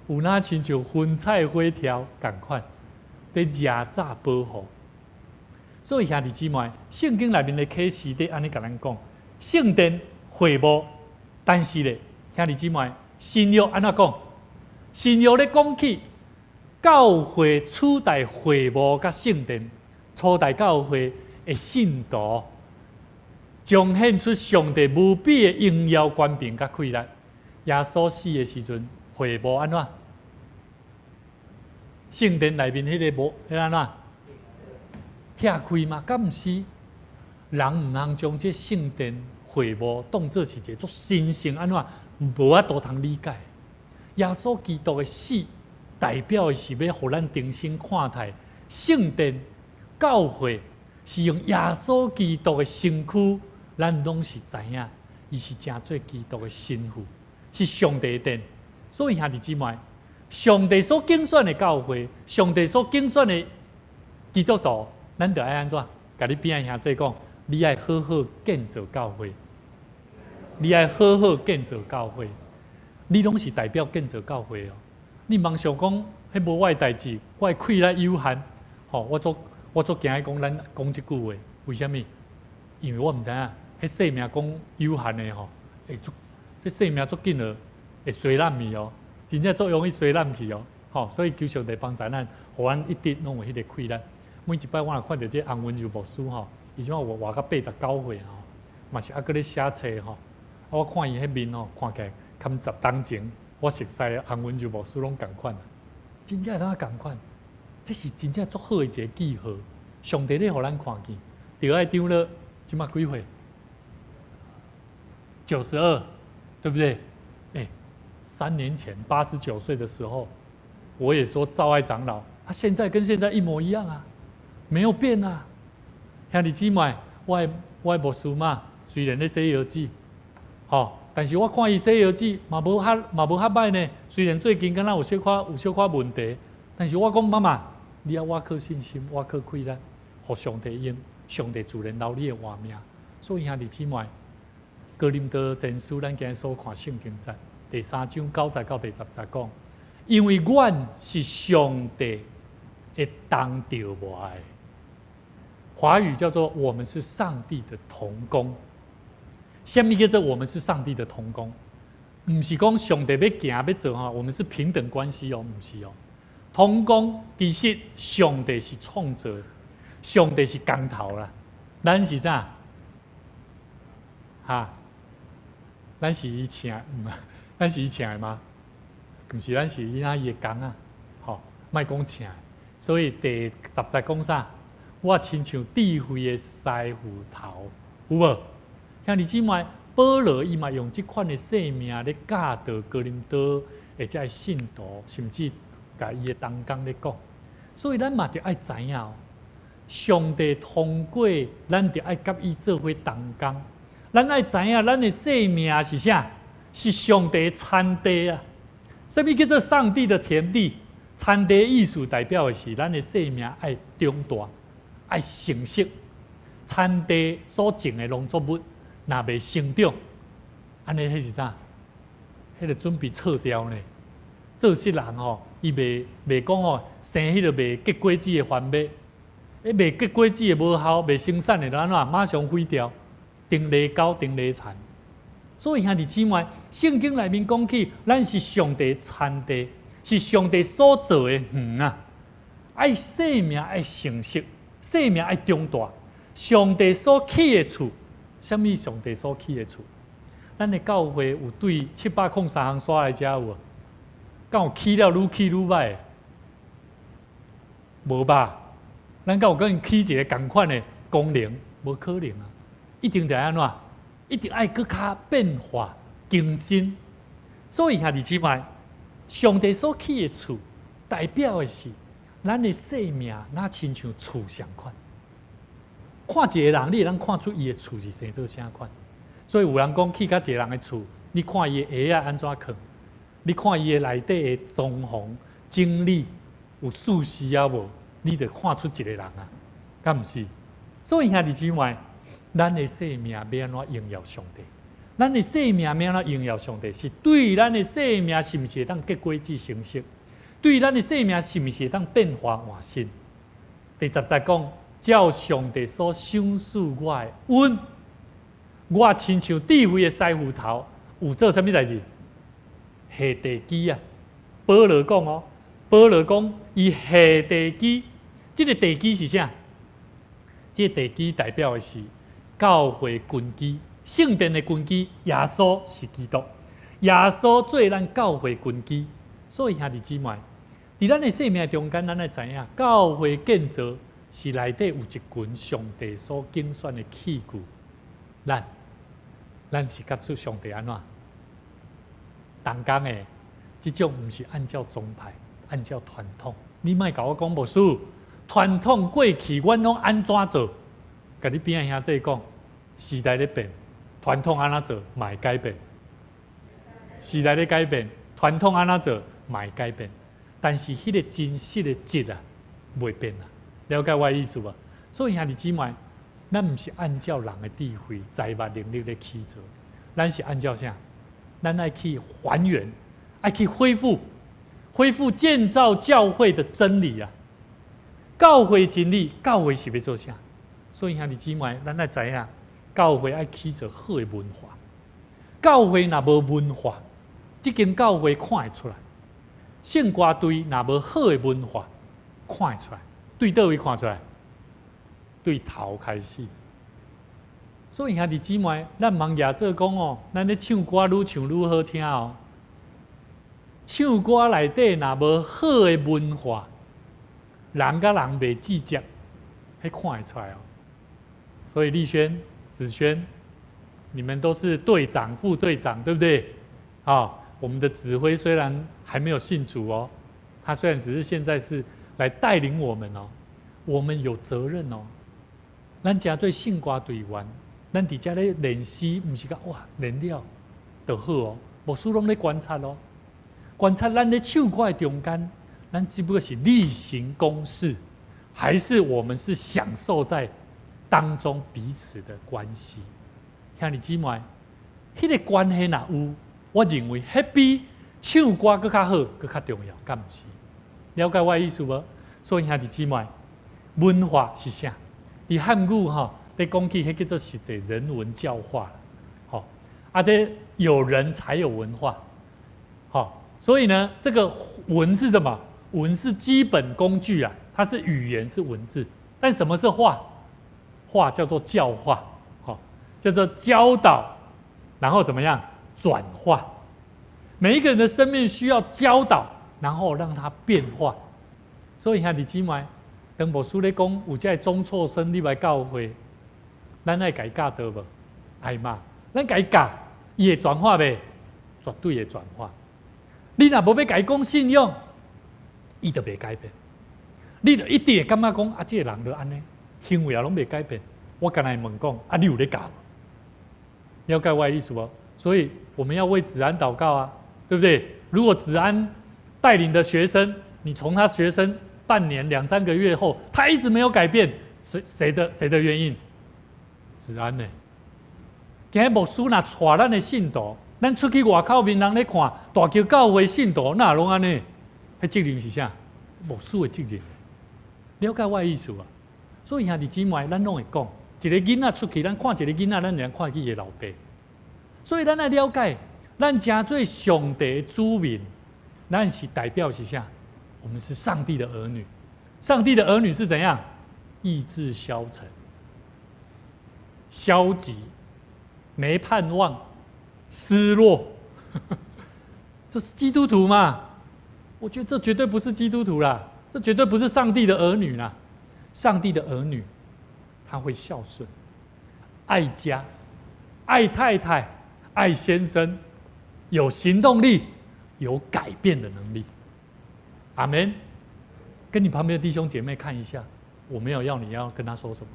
有那亲像云彩火条共款，咧压榨保护。所以兄弟姊妹，圣经内面的启示咧安尼甲咱讲，圣殿会幕，但是咧，兄弟姊妹，新约安怎讲？新约咧讲起教会取代会幕甲圣殿，初代教会的信徒，彰显出上帝无比的荣耀、权柄甲快乐。耶稣死的时阵，会幕安怎？圣殿内面迄个幕，安怎？拆开吗？敢毋是？人毋通将这圣殿会幕当作是一个足神圣安怎？无法度通理解。耶稣基督的死，代表的是要互咱重新看待圣殿教会，是用耶稣基督的身躯，咱拢是知影，伊是真做基督的身躯。是上帝的殿，所以兄弟姊妹，上帝所拣选的教会，上帝所拣选的基督徒，咱就爱安怎？甲你边仔兄弟讲，你爱好好建造教会，你爱好好建造教会，你拢是代表建造教会哦。你茫想讲，迄无我的代志，我的气力有限，我做惊讲咱讲这句话，为什么？因为我毋知影，迄生命讲有限的会这生命足紧了，会衰烂去哦，真正足容易衰烂去哦。所以求上帝帮助咱，互咱一直拢有迄个气力。每一摆我若看到这洪文柔牧师伊即我活到89岁嘛是还搁咧写册我看伊迄面看起来，堪10当前我熟悉的洪文柔牧师拢共款，真正怎啊共款？这是真正足好的一个记号。上帝咧，互咱看见，就爱张了，即马几岁？92。对不对？3年前89岁的时候，我也说赵爱长老，他现在跟现在一模一样啊，没有变啊。兄弟姊妹，我的牧师嘛，虽然咧写游记，但是我看伊写游记嘛无遐歹呢。虽然最近敢若有小可问题，但是我讲妈妈，你要我靠信心，我靠气力，互上帝用，上帝自然留你的活命。所以兄弟姊妹。哥林多前书，咱今日所看圣经节第3章9节到第10节讲，因为阮是上帝的当着我的，华语叫做我们是上帝的同工。什么叫做我们是上帝的同工？不是讲上帝要行要做哈，我们是平等关系哦，不是哦。同工其实上帝是创造，上帝是工头啦，咱是啥？哈？咱是伊请，咱是伊请的吗？不是，咱是伊那伊的工啊，吼，莫讲请。所以第10节讲啥？我亲像智慧的师傅头，有无？兄弟姊妹，保罗伊嘛用即款的生命咧教导哥林多或者信徒，甚至甲伊的同工咧讲。所以咱嘛着爱知影哦，上帝通过咱着爱甲伊做伙同工。咱爱知影，咱的生命是啥？是上帝产地啊！什么叫做上帝的田地？产地意思代表的是咱的生命爱长大，爱成熟。产地所种的农作物，若未成长，安尼迄是啥？迄个准备撤掉呢？做事人吼，伊未讲吼，生迄个未结果子的番麦，未结果子的无效，未生产的安怎？马上毁掉。定犁高，定犁残，所以兄弟姊妹，圣经内面讲起，咱是上帝产地，是上帝所造的园啊！爱生命，爱成熟，生命爱长大。上帝所起的厝，什么上帝所起的厝？咱的教会有对703项刷来遮有无？敢有起了愈起愈歹？无吧？咱敢有跟起一个共款的功能？无可能啊！一定得安怎？一定爱搁较变化更新。所以兄弟姊妹，上帝所起的厝，代表的是咱的生命，那亲像厝相款。看一个人，你会当看出伊的厝是生做啥款。所以有人讲去到一个人的厝，你看伊的鞋啊安怎放，你看伊的内底的装潢整理有舒适啊无，你就看出一个人啊，敢毋是？所以兄弟姊妹。咱的生命要安怎荣耀上帝？咱的生命要安怎荣耀上帝？是对咱的生命是毋是会当结果子成熟？对咱的生命是毋是会当变化换新？第10节讲，照上帝所赏赐我的恩，我亲像智慧的师傅头，有做啥物代志？下地基啊！保罗讲哦，保罗讲伊下地基，这个地基是啥？这个地基代表的是。教会根基，圣殿的根基，耶稣是基督，耶稣做咱教会根基。所以兄弟姊妹，伫咱的生命中间，咱来知影，教会建造是内底有一群上帝所竞选的器具。咱是甲出上帝安怎？同工的，这种毋是按照宗派，按照传统。你莫甲我讲无事，传统过去阮拢安怎做？甲你边仔兄弟讲，时代咧变，传统安怎做，嘛会改变。时代咧改变，传统安怎做，嘛会改变。但是迄个真实的质啊，袂变啊。了解我的意思无？所以兄弟姊妹，咱毋是按照人的智慧、财物、能力咧去做，咱是按照啥？咱爱去还原，爱去恢复建造教会的真理啊！教会真理，教会是要做啥？所以兄弟姊妹，咱爱知影，教会爱起做好的文化。教会若无文化，这间教会看会出来。圣歌队若无好的文化，看会出来。对倒位看出来？对头开始。所以兄弟姊妹，咱望耶做讲哦，咱咧唱歌愈唱愈好听哦。唱歌内底若无好的文化，人甲人袂计较，迄看会出来哦。所以立轩、子轩，你们都是队长、副队长，对不对？我们的指挥虽然还没有信主哦，他虽然只是现在是来带领我们哦，我们有责任哦。咱真做圣歌队员，咱伫遮咧练习，毋是讲哇练了就好哦，牧师拢咧观察哦，观察咱咧唱歌的中间，咱只不过是例行公事，还是我们是享受在当中彼此的关系？兄弟姊妹，迄个关系若有，我认为迄比唱歌更较好，更较重要，敢毋是？了解我的意思无？所以兄弟姊妹，文化是啥？伫汉语咧讲起，迄叫做实际人文教化这有人才有文化，好，所以呢，这个文是什么？文是基本工具啊，它是语言，是文字。但什么是话？话叫做教化，好，叫做教导，然后怎么样转化？每一个人的生命需要教导，然后让它变化。所以兄弟姊妹，当牧师咧讲有这中辍生你来教会，咱爱改教导无？爱嘛，咱改教，伊会转化袂？绝对会转化。你若无要改讲信仰，伊就袂改变。你就一定会感觉讲啊，这个人就安尼，行为也拢袂改变。我刚才问讲啊，你有咧教？了解我的意思无？所以我们要为子安祷告啊，对不对？如果子安带领的学生，你从他学生半年、2、3个月后，他一直没有改变，谁的原因？子安呢？今日牧师若带咱的信徒，咱出去外口面人咧看，大桥教会信徒哪拢安尼？迄责任是啥？牧师的责任。了解我的意思啊？所以兄弟姊妹，咱拢会讲，一个囡仔出去，咱看一个囡仔，咱liền看去伊的老爸。所以咱来了解，咱家做上帝的子民，咱是代表是啥？我们是上帝的儿女。上帝的儿女是怎样？意志消沉、消极、没盼望、失落。这是基督徒吗？我觉得这绝对不是基督徒啦，这绝对不是上帝的儿女啦。上帝的儿女，他会孝顺、爱家、爱太太、爱先生，有行动力，有改变的能力。阿们。跟你旁边的弟兄姐妹看一下，我没有要你要跟他说什么，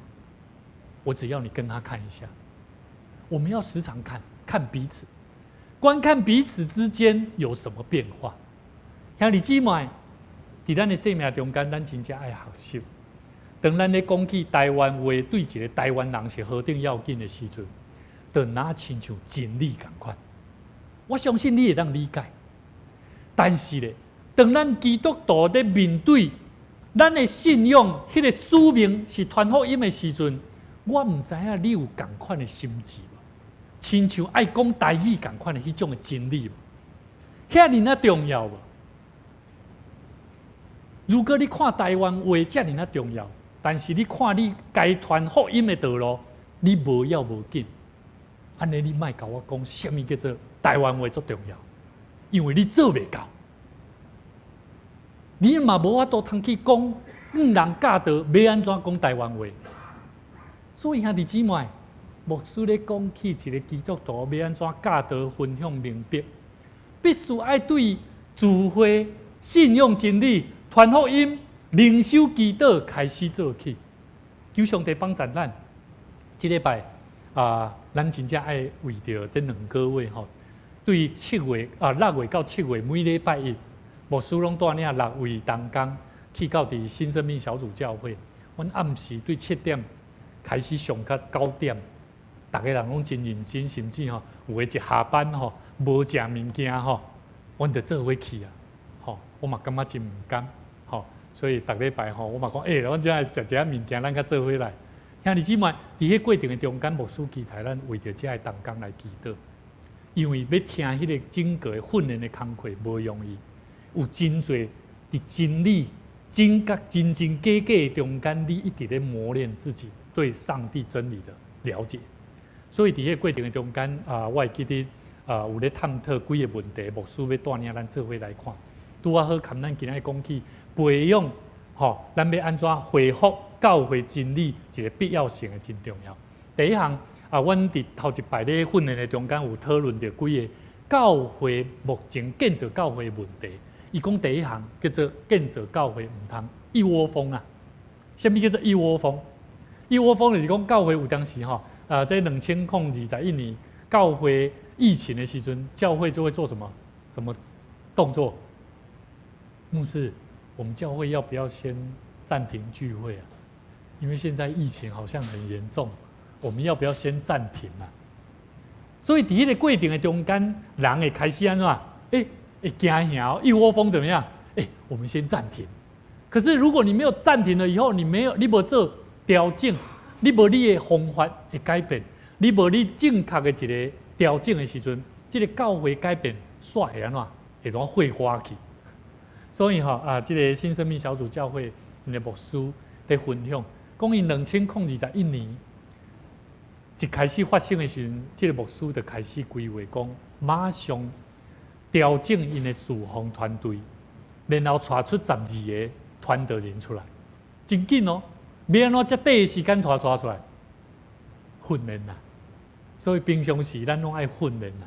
我只要你跟他看一下。我们要时常看彼此，观看彼此之间有什么变化。兄弟姊妹，在咱的生命中间，咱真正爱学习。当咱咧讲起台湾话，对一个台湾人是何等要紧的时阵，就拿亲像真理同款。我相信你会当理解。但是咧，当咱基督徒咧面对咱的信仰，迄个使命是传福音的时阵，我唔知影你有同款的心志无？亲像爱讲台语同款的迄种的真理无？遐尔啊重要无？如果你看台湾话遮尔啊重要，但是你看你该传福音的道路，你无要无紧，安尼你莫甲我讲什么叫做台湾话最重要，因为你做袂到。你嘛无法度通去讲，人教导要安怎讲台湾话。所以兄弟姊妹，牧师咧讲起一个基督徒要安怎教导分享明白，必须爱对聚会、信仰真理、传福音、灵修祈祷开始做起。求上帝帮助咱。这礼拜咱真正爱为着这2个月吼，对6月到7月每礼拜一。牧师拢带领6位同工去到伫新生命小组教会，阮暗时对7点开始上到9点，大家人拢真认真，甚至吼有诶一下班吼无食物件吼，阮就做伙去啊，吼，我嘛感觉真唔甘，吼，所以逐礼拜吼我嘛讲，阮只爱食一物件，咱较做伙来。兄弟姊妹，伫迄过程诶中间，牧师期待咱为着这个同工来祈祷，因为要听迄个整个诶训练诶工课无容易。有真侪伫真理、真假、真真假假中间，你一直咧磨练自己对上帝真理的了解。所以伫迄过程的中间，我会记得有咧探讨几个问题，牧师要带领咱做伙来看。拄啊好，看咱今日讲起培养，咱要安怎恢复教会真理一个必要性的真重要。第一项阮伫头一摆咧训练的中间有讨论到几个教会目前建造教会的问题。伊讲第一项叫做建造教会唔通一窝蜂啊！什么叫做一窝蜂？一窝蜂就是讲教会有当时在2021年教会疫情的时阵，教会就会做什么动作？牧师，我们教会要不要先暂停聚会啊？因为现在疫情好像很严重，我们要不要先暂停啊？所以伫迄个过程的中间，人会开始安怎？会惊吓，一窝蜂怎么样？我们先暂停。可是如果你没有暂停了以后，你无做调整，你无你的方法会改变，你无你正确的一个调整的时阵，这个教会改变煞会安怎？会怎会花去？所以这个新生命小组教会因的牧师在分享，讲因2021年一开始发生的时阵，这个牧师就开始规划讲，马上调整因的侍奉团队，然后带出12个团队人出来，真紧哦！要安怎遮短的时间带出来？训练啦，所以平常时咱拢爱训练啦。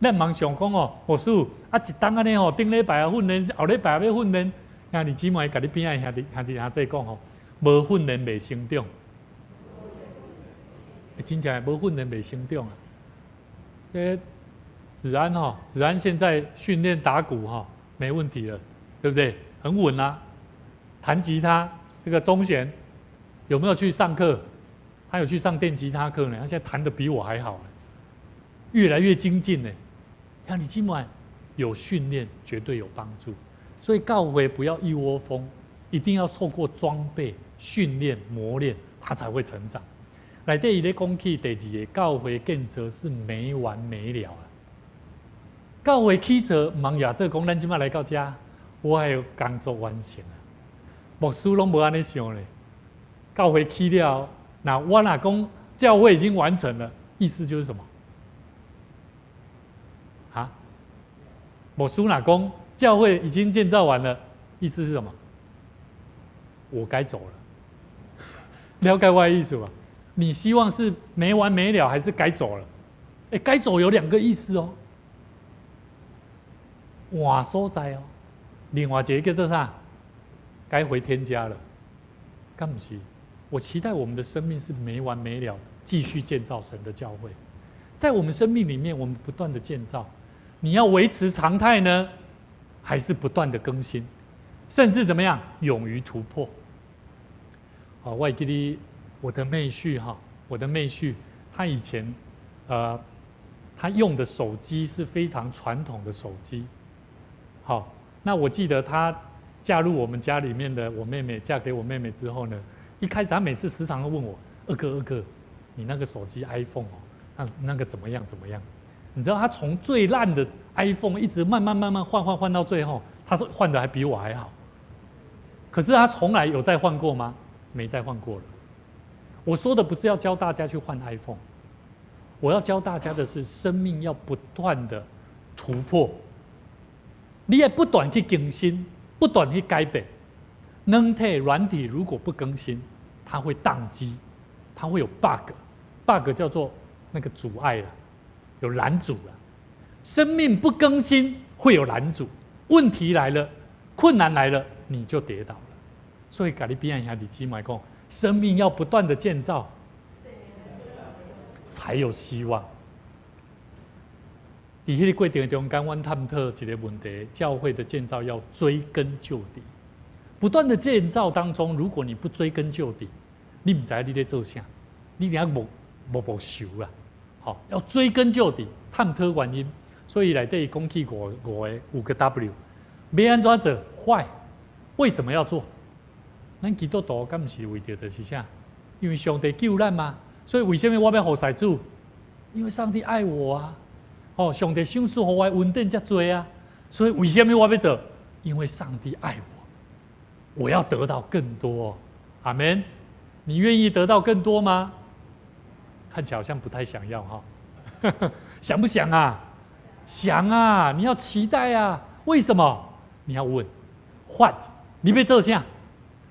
咱茫想讲哦，牧师一当安尼吼，顶礼拜训练，后礼拜要训练，兄弟姊妹甲你边仔兄弟兄弟讲吼，无训练袂成长，真正无训练袂成长啊！这子安现在训练打鼓没问题了，对不对？很稳啊。弹吉他，这个钟璇有没有去上课？他有去上电吉他课呢，他现在弹得比我还好，越来越精进呢。像你今晚有训练，绝对有帮助。所以教会不要一窝蜂，一定要透过装备、训练、磨练，他才会成长。内底伊咧讲起第2个，教会建设是没完没了啊。教会起造，唔通亚这讲，咱今晚来到家，我还有工作完成啊。牧师拢无安尼想咧，教会起了，那我若讲教会已经完成了，意思就是什么？牧师若讲教会已经建造完了，意思是什么？我该走了。了解我的意思吧？你希望是没完没了，还是该走了？该走有2个意思哦。换所在哦，另外一个叫做啥？该回天家了。干不是？我期待我们的生命是没完没了的，继续建造神的教会。在我们生命里面，我们不断的建造。你要维持常态呢，还是不断的更新，甚至怎么样，勇于突破？我还记得我的妹婿，他以前他用的手机是非常传统的手机。好，那我记得他嫁入我们家里面的我妹妹，嫁给我妹妹之后呢，一开始他每次时常会问我，二哥，你那个手机 iPhone 那个怎么样？你知道他从最烂的 iPhone 一直慢慢换到最后，他说换的还比我还好。可是他从来有再换过吗？没再换过了。我说的不是要教大家去换 iPhone， 我要教大家的是生命要不断的突破，你也不断去更新，不断去改变。软体如果不更新，它会宕机，它会有 bug 叫做那个阻碍了。有拦阻了，生命不更新会有拦阻，问题来了，困难来了，你就跌倒了。所以，咖喱边兄弟姊妹讲，生命要不断的建造，才有希望。在迄个过程中间，我探讨一个问题：教会的建造要追根究底。不断的建造当中，如果你不追根究底，你唔知你在做啥，你一定木熟啦。好，要追根究底，探讨原因。所以内底讲起5个 W， 要安怎做？坏，为什么要做？咱基督徒敢不是为着的是啥？因为上帝救咱嘛。所以为什么我要服侍主？因为上帝爱我啊！上帝赏赐予我恩典遮多啊！所以为什么我要做？因为上帝爱我，我要得到更多。阿们。你愿意得到更多吗？看起来好像不太想要想不想啊？想啊！你要期待啊！为什么？你要问 ，What？ 你要做啥？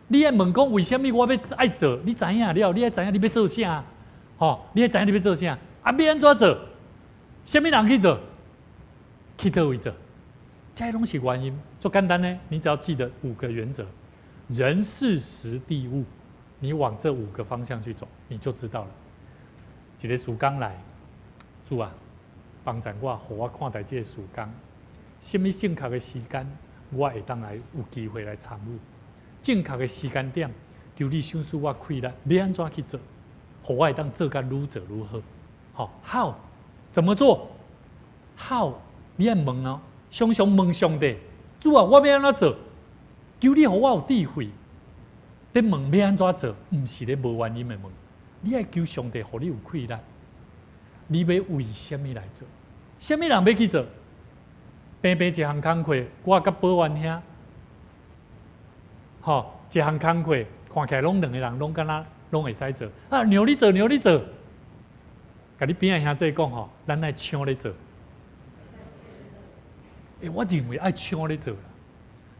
你要问讲为什么我要爱做？你知影了？你要知影你要做啥？你要知影你要做啥？要安怎做？什么人去做？去倒位做？这些拢是原因。做简单呢，你只要记得5个原则：人、事、时、地、物。你往这5个方向去走，你就知道了。一个事工来，主啊，帮助我，互我看待这个事工，什么正确的时间，我会当来有机会来参与。正确的时间点，求你赏赐我开力，要安怎去做，互我会当做甲愈做愈好。how 怎么做 ？how 你要问哦，常常问上帝，主啊，我要安怎做？求你互我有智慧。你问要安怎做，唔是咧无原因的问。你爱求上帝，互你有气力。你要为什么来做？什么人要去做？平平一项工课，我甲保安兄，一项工课看起来拢两个人拢敢若拢会使做。啊，让你做，让你做。甲你边仔兄弟讲咱爱抢咧做。我认为爱抢咧做啦。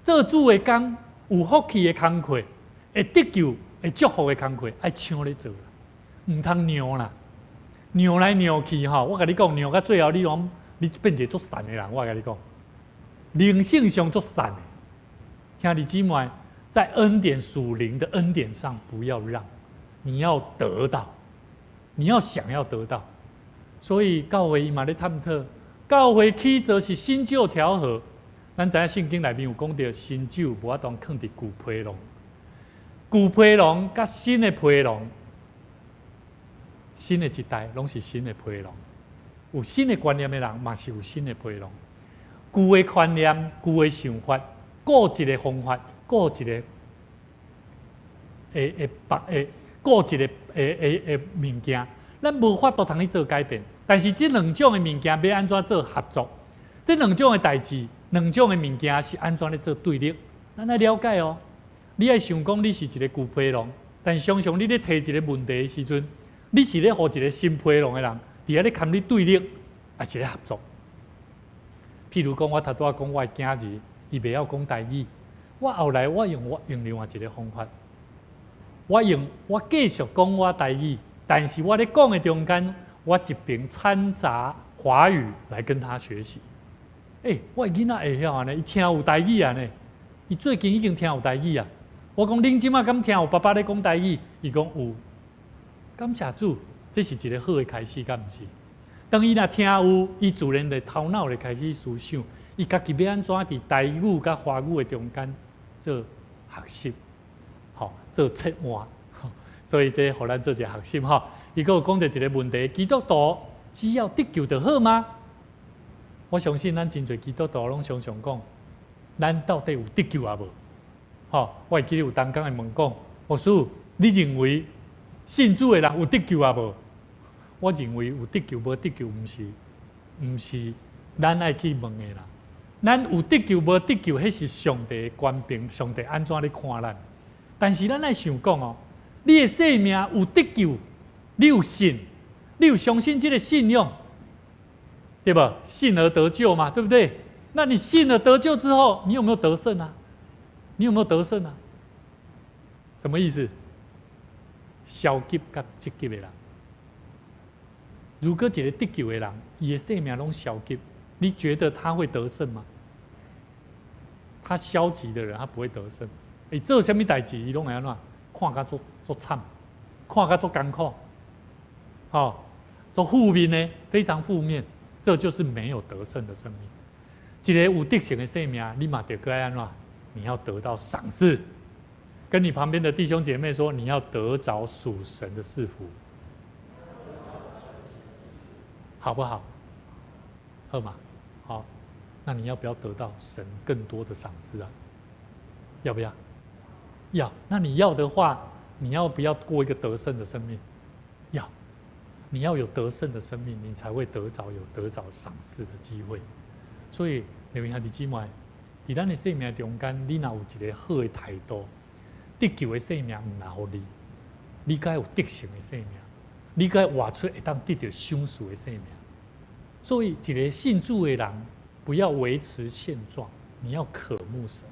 做主的工有福气的工课，会得救、会祝福的工课，爱抢咧做啦，唔通让啦。让来让去我甲你讲，让到最后你变一个足善的人。我甲你讲，灵性上足善的，兄弟姊妹，在恩典属灵的恩典上，不要让，你要得到，你要想要得到。所以教会伊嘛咧探讨，教会起则是新旧调和。咱知影圣经内面有讲到新酒无法当放伫旧批笼，旧批笼甲新的批笼，新的一代拢是新的批笼。有新的观念的人，嘛是有新的批笼。旧的观念、旧的想法，各一个方法，各一个各一个物件，咱无法度通去做改变。但是这两种的物件要安怎做合作？这两种的代志。两种的物件是安怎咧做对立？咱来了解哦。你爱想讲你是一个旧批笼，但常常你咧提一个问题的时阵，你是咧和一个新批笼的人，伫遐咧跟你对立，还是咧合作？譬如讲，我头拄仔讲我的囝儿，伊袂晓讲台语，我后来我用另外一个方法，我继续讲我台语，但是我咧讲的中间，我一边掺杂华语来跟他学习。我的囡仔会晓安尼，伊听有台语安尼，伊最近已经听有台语啊。我讲恁即马敢听有爸爸咧讲台语？伊讲有，感谢主，这是一个好的开始，敢毋是？当伊若听有，伊自然的头脑就开始思想，伊家己要安怎伫台语甲华语的中间做学习，做切换，所以这互咱做一个学习伊阁有讲到一个问题：基督徒只要得救就好吗？我相信咱真侪基督徒拢常常讲，咱到底有得救啊无？我会记得有当刚会问讲，牧师，你认为信主的人有得救啊无？我认为有得救无得救，毋是咱爱去问的啦。咱有得救无得救，迄是上帝的权柄，上帝安怎咧看咱？但是咱爱想讲你的生命有得救，你有信，你有相信这个信仰。对吧？信而得救嘛，对不对？那你信了得救之后，你有没有得胜啊？你有没有得胜啊？什么意思？消极甲积极的人，如果一个得救的人，伊的生命拢消极，你觉得他会得胜吗？他消极的人，他不会得胜。做什么代志，伊拢会安怎？看甲足惨，看甲足艰苦，做负面呢，非常负面。这就是没有得胜的生命。一个有德行的生命，你嘛得该安怎？你要得到赏赐。跟你旁边的弟兄姐妹说，你要得着属神的赐福，好不好？好嘛，好。那你要不要得到神更多的赏赐啊？要不要？要。那你要的话，你要不要过一个得胜的生命？要。你要有得胜的生命，你才会有得着赏赐的机会。所以，各位兄弟姊妹，在咱的生命中间，你若有一个好的态度，得救的生命唔来互你，你该有德行的生命，你该活出会当得到赏赐的生命。所以，一个信主的人，不要维持现状，你要渴慕神。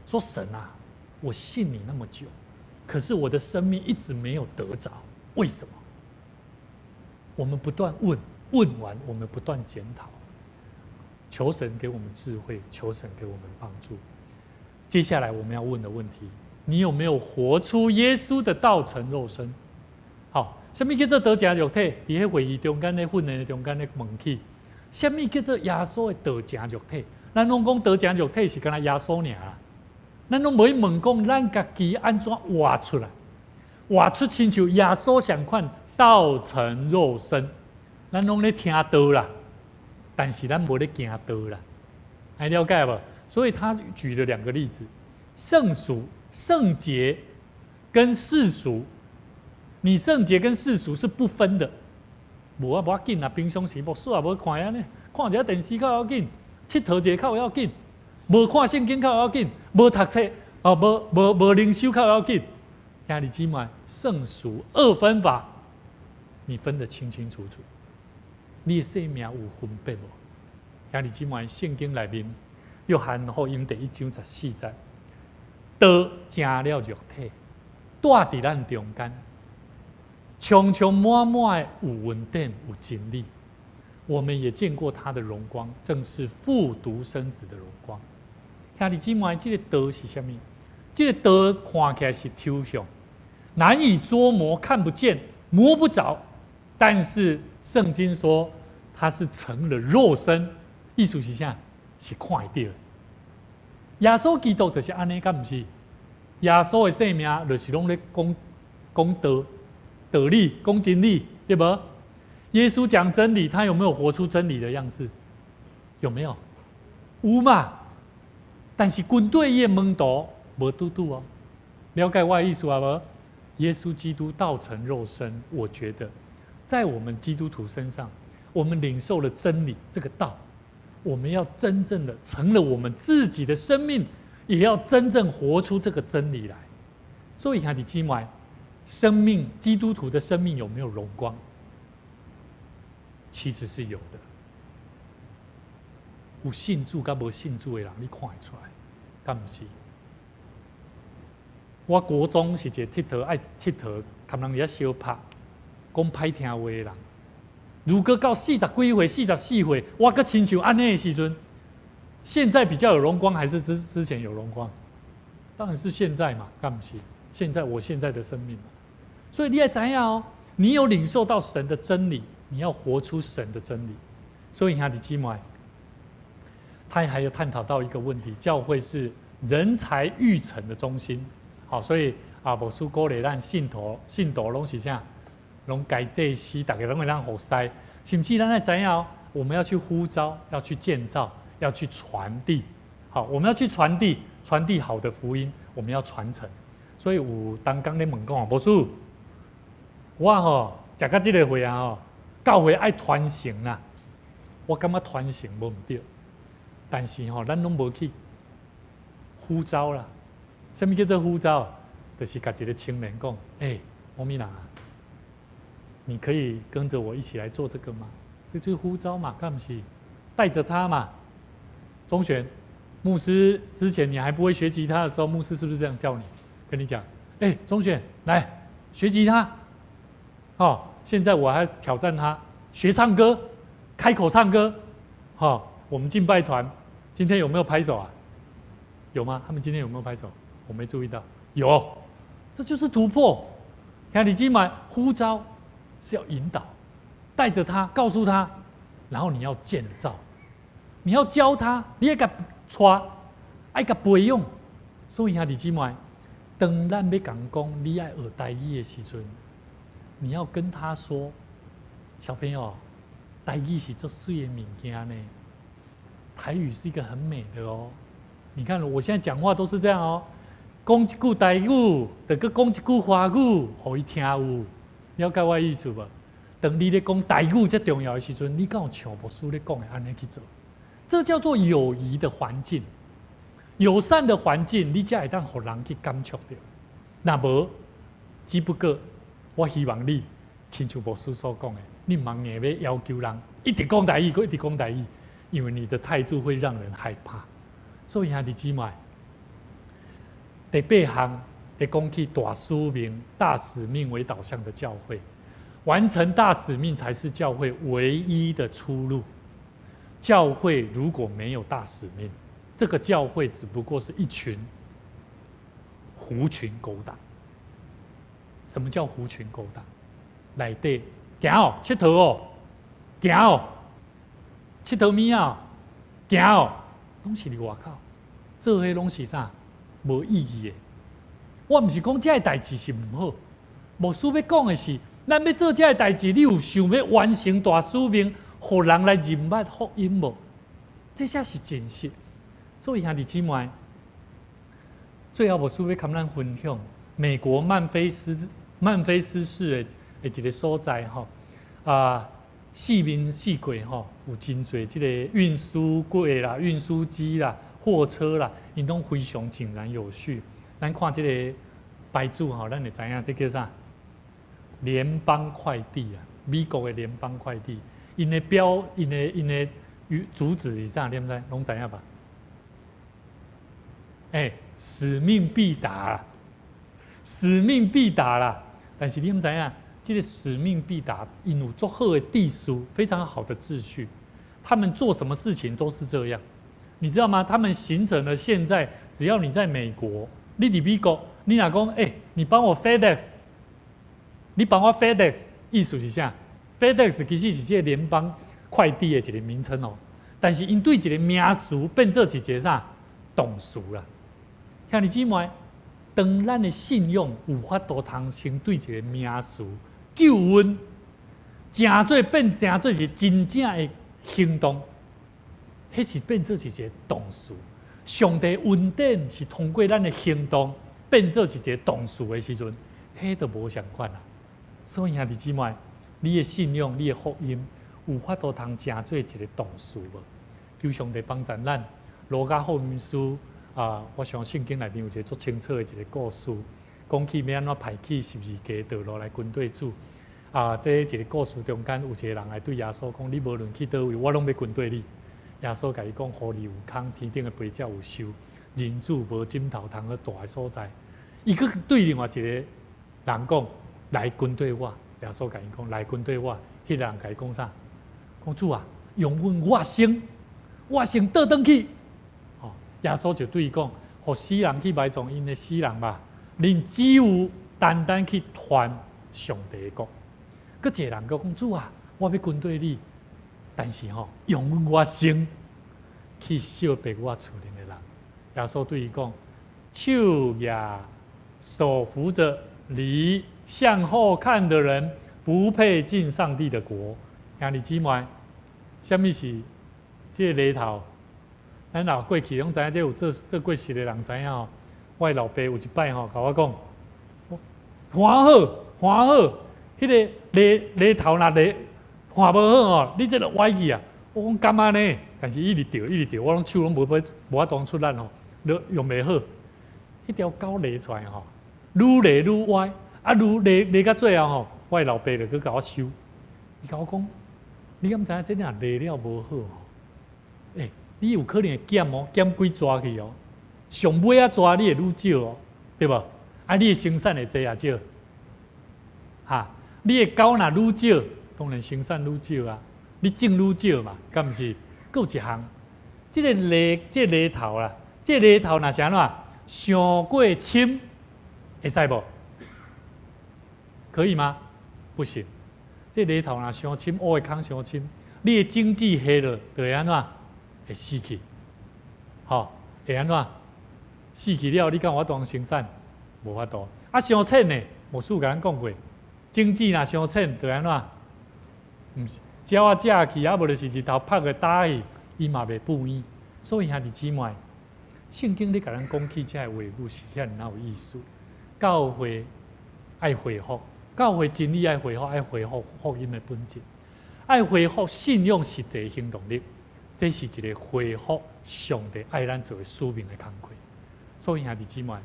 说神啊，我信你那么久，可是我的生命一直没有得着，为什么？我们不断问完，我们不断检讨，求神给我们智慧，求神给我们帮助。接下来我们要问的问题：你有没有活出耶稣的道成肉身？好，什么叫做道成肉体？在迄会议中间咧，训练中间咧问起，什么叫做耶稣的道成肉体？咱拢讲道成肉体是干那耶稣尔啦，咱拢无去问讲咱家己安怎活出来，活出亲像耶稣相款。道成肉身，咱拢咧听道啦，但是咱无咧行道啦，还了解不？所以他举了2个例子：圣俗、圣洁跟世俗。你圣洁跟世俗是不分的，无啊，无要紧啦，平常时牧师也无看安尼，看一下电视较要紧，佚佗一下较要紧，无看圣经较要紧，无读册哦，无灵修较要紧。兄弟姊妹，圣俗二分法，你分得清清楚楚。你的生命有分别无？兄弟姊妹，圣经内面，约翰福音第1章14节，道成了肉体，住伫咱中间。充充满满有稳定有经历，我们也见过他的荣光，正是父独生子的荣光。兄弟姊妹，这个道是什么？这个道看起来是抽象，难以捉摸，看不见，摸不着。但是圣经说，他是成了肉身，意思是啥？是看得到的。耶稣基督就是安尼，敢不是？耶稣的生命就是拢咧讲道。道理，讲真理，对不？耶稣讲真理，他有没有活出真理的样式？有没有？有嘛？但是军队也门徒无拄拄哦。了解我的意思啊无？耶稣基督道成肉身，我觉得在我们基督徒身上，我们领受了真理这个道，我们要真正的成了我们自己的生命，也要真正活出这个真理来。所以兄弟姊妹。生命，基督徒的生命有没有荣光？其实是有的。有信主跟无信主的人，你看得出来，敢不是？我国中是一个佚佗爱佚佗，跟人家相拍，讲歹听话的人。如果到40几岁、44岁，我搁亲像安尼的时阵，现在比较有荣光，还是之前有荣光？当然是现在嘛，敢不是？我现在的生命嘛。所以你要知道哦，你有领受到神的真理，你要活出神的真理。所以兄弟姊妹，他还有探讨到一个问题：教会是人才育成的中心。好，所以牧师鼓励咱信徒拢是啥？拢该这些，大家拢会让好塞。甚至咱要知道哦，我们要去呼召，要去建造，要去传递。好，我们要去传递好的福音，我们要传承。所以有当刚咧问讲，牧师。我食到这个会啊教会爱传承啦，我感觉传承无唔对，但是咱拢无去呼召啦。什么叫做呼召？就是甲一个青年讲，欧米娜，你可以跟着我一起来做这个吗？这就是呼召嘛，干不是？带着他嘛。钟选牧师之前你还不会学吉他的时候，牧师是不是这样叫你？跟你讲，钟选来学吉他。现在我还挑战他学唱歌，开口唱歌。我们敬拜团今天有没有拍手啊？有吗？他们今天有没有拍手？我没注意到。有，这就是突破。兄弟姊妹，呼召是要引导，带着他，告诉他，然后你要建造，你要教他，你要给他带，爱给他培养。所以兄弟姊妹，当咱要讲你爱学台语的时阵。你要跟他说，小朋友，台语是做水的物件呢。台语是一个很美的哦。你看，我现在讲话都是这样哦，讲一句台语，就搁讲一句华语，互伊听有。了解我的意思无？当你咧讲台语最重要的时阵，你敢有像牧师咧讲的安尼去做？这叫做友谊的环境，友善的环境，你才会当互人去感触到。那无，只不过。我希望你，亲像牧师所讲的，你茫硬要要求人一直讲台语，一直讲台语，因为你的态度会让人害怕。所以兄弟姊妹，第8项会讲起大使命、大使命为导向的教会，完成大使命才是教会唯一的出路。教会如果没有大使命，这个教会只不过是一群狐群狗党。什么叫狐群狗党？内底行哦，佚佗哦，行哦，佚佗物啊，行哦，拢是伫外口，做迄拢是啥？无意义的。我毋是讲这个代志是唔好，牧师要讲的是，咱要做这个代志，你有想要完成大使命，互人来认捌福音无？这才是真实。所以兄弟姊妹，最后牧师要跟咱分享，美国曼菲斯市的一个所在四面四界吼，有真侪即个运输柜啦、运输机啦、货车啦，因拢非常井然有序。咱看即个牌子吼，咱会知影这叫啥？联邦快递啊，美国的联邦快递，因的标，因的主旨是啥？你们知？拢知影吧？使命必达啦，使命必达啦。但是你们知影？这个使命必达，因有足好的地书，非常好的秩序。他们做什么事情都是这样，你知道吗？他们形成了现在，只要你在美国，你伫美国，你若讲，你帮我 FedEx， 你帮我 FedEx， 意思是啥 ？FedEx 其实是这个联邦快递的一个名称哦，但是因对一个名词变做一个啥动词啦。兄弟姊妹，当咱的信用有法度通先对一个名词救恩，真做变真做是真正的行动，迄是变做一个动词。上帝恩典是通过咱的行动变做一个动词的时阵，迄都无相款啦。所以兄弟姊妹，你的信用、你的福音有法度通真做一个动词无？求上帝帮助咱。路加福音书我想圣经内面有一个足清楚的一个故事。讲起要安怎排起12家道路来军队主这一个故事中间有一个人来对耶稣讲：“你无论去倒位，我拢要军队你。”耶稣甲伊讲：“狐狸有空，天顶的飞鸟有收，人子无枕头通去住的所在。”伊佫对另外一个人讲：“来军队我。”耶稣甲伊讲：“来军队我。”迄人甲伊讲啥？讲主啊，用我生倒转去。耶稣就对伊讲：“互死人去埋葬因的死人吧。恁只有单单去传上帝的国。”佫一个人讲：“主啊，我要军队你，但是用我生去惜别我厝里的人。”耶稣对伊讲：“手也手扶着离向后看的人，不配进上帝的国。”兄弟姊妹，什么是这个犁头？咱老过去拢知影，这有做过事的人知影我的老爸有一摆甲我讲，换好，迄个犁头若犁换无好你这个歪去啊！我讲干嘛呢？但是一直掉，我拢手拢无法当出力用袂好。迄条狗犁出来愈犁愈歪，愈犁到最后我的老爸就去甲我收。伊甲我讲，你敢知影这若犁了无好你有可能会减几抓去上尾抓你会愈少对无？你的生产会济也少，你的狗若愈少，当然生产愈少啊，你种愈少嘛，敢毋是？佫有一项，这个犁头啦，这个犁头若是安怎上过深，会使无？可以吗？不行。这犁头若伤深，挖的坑伤深，你的经济下落就会安怎？会死去，会安怎？死去了，你敢有法度生产？无法度。伤浅呢？魔术甲咱讲过，经济若伤浅，就安怎？毋是，鸟食去，无就是日头晒个打去，伊嘛袂补伊。所以兄弟姊妹，圣经咧甲咱讲起这话语是遐尔有意思。教会爱回复，教会真理爱回复，爱回复福音的本质，爱回复信用实际行动力。这是一个恢复上帝爱咱做的使命的工课。所以兄弟姊妹，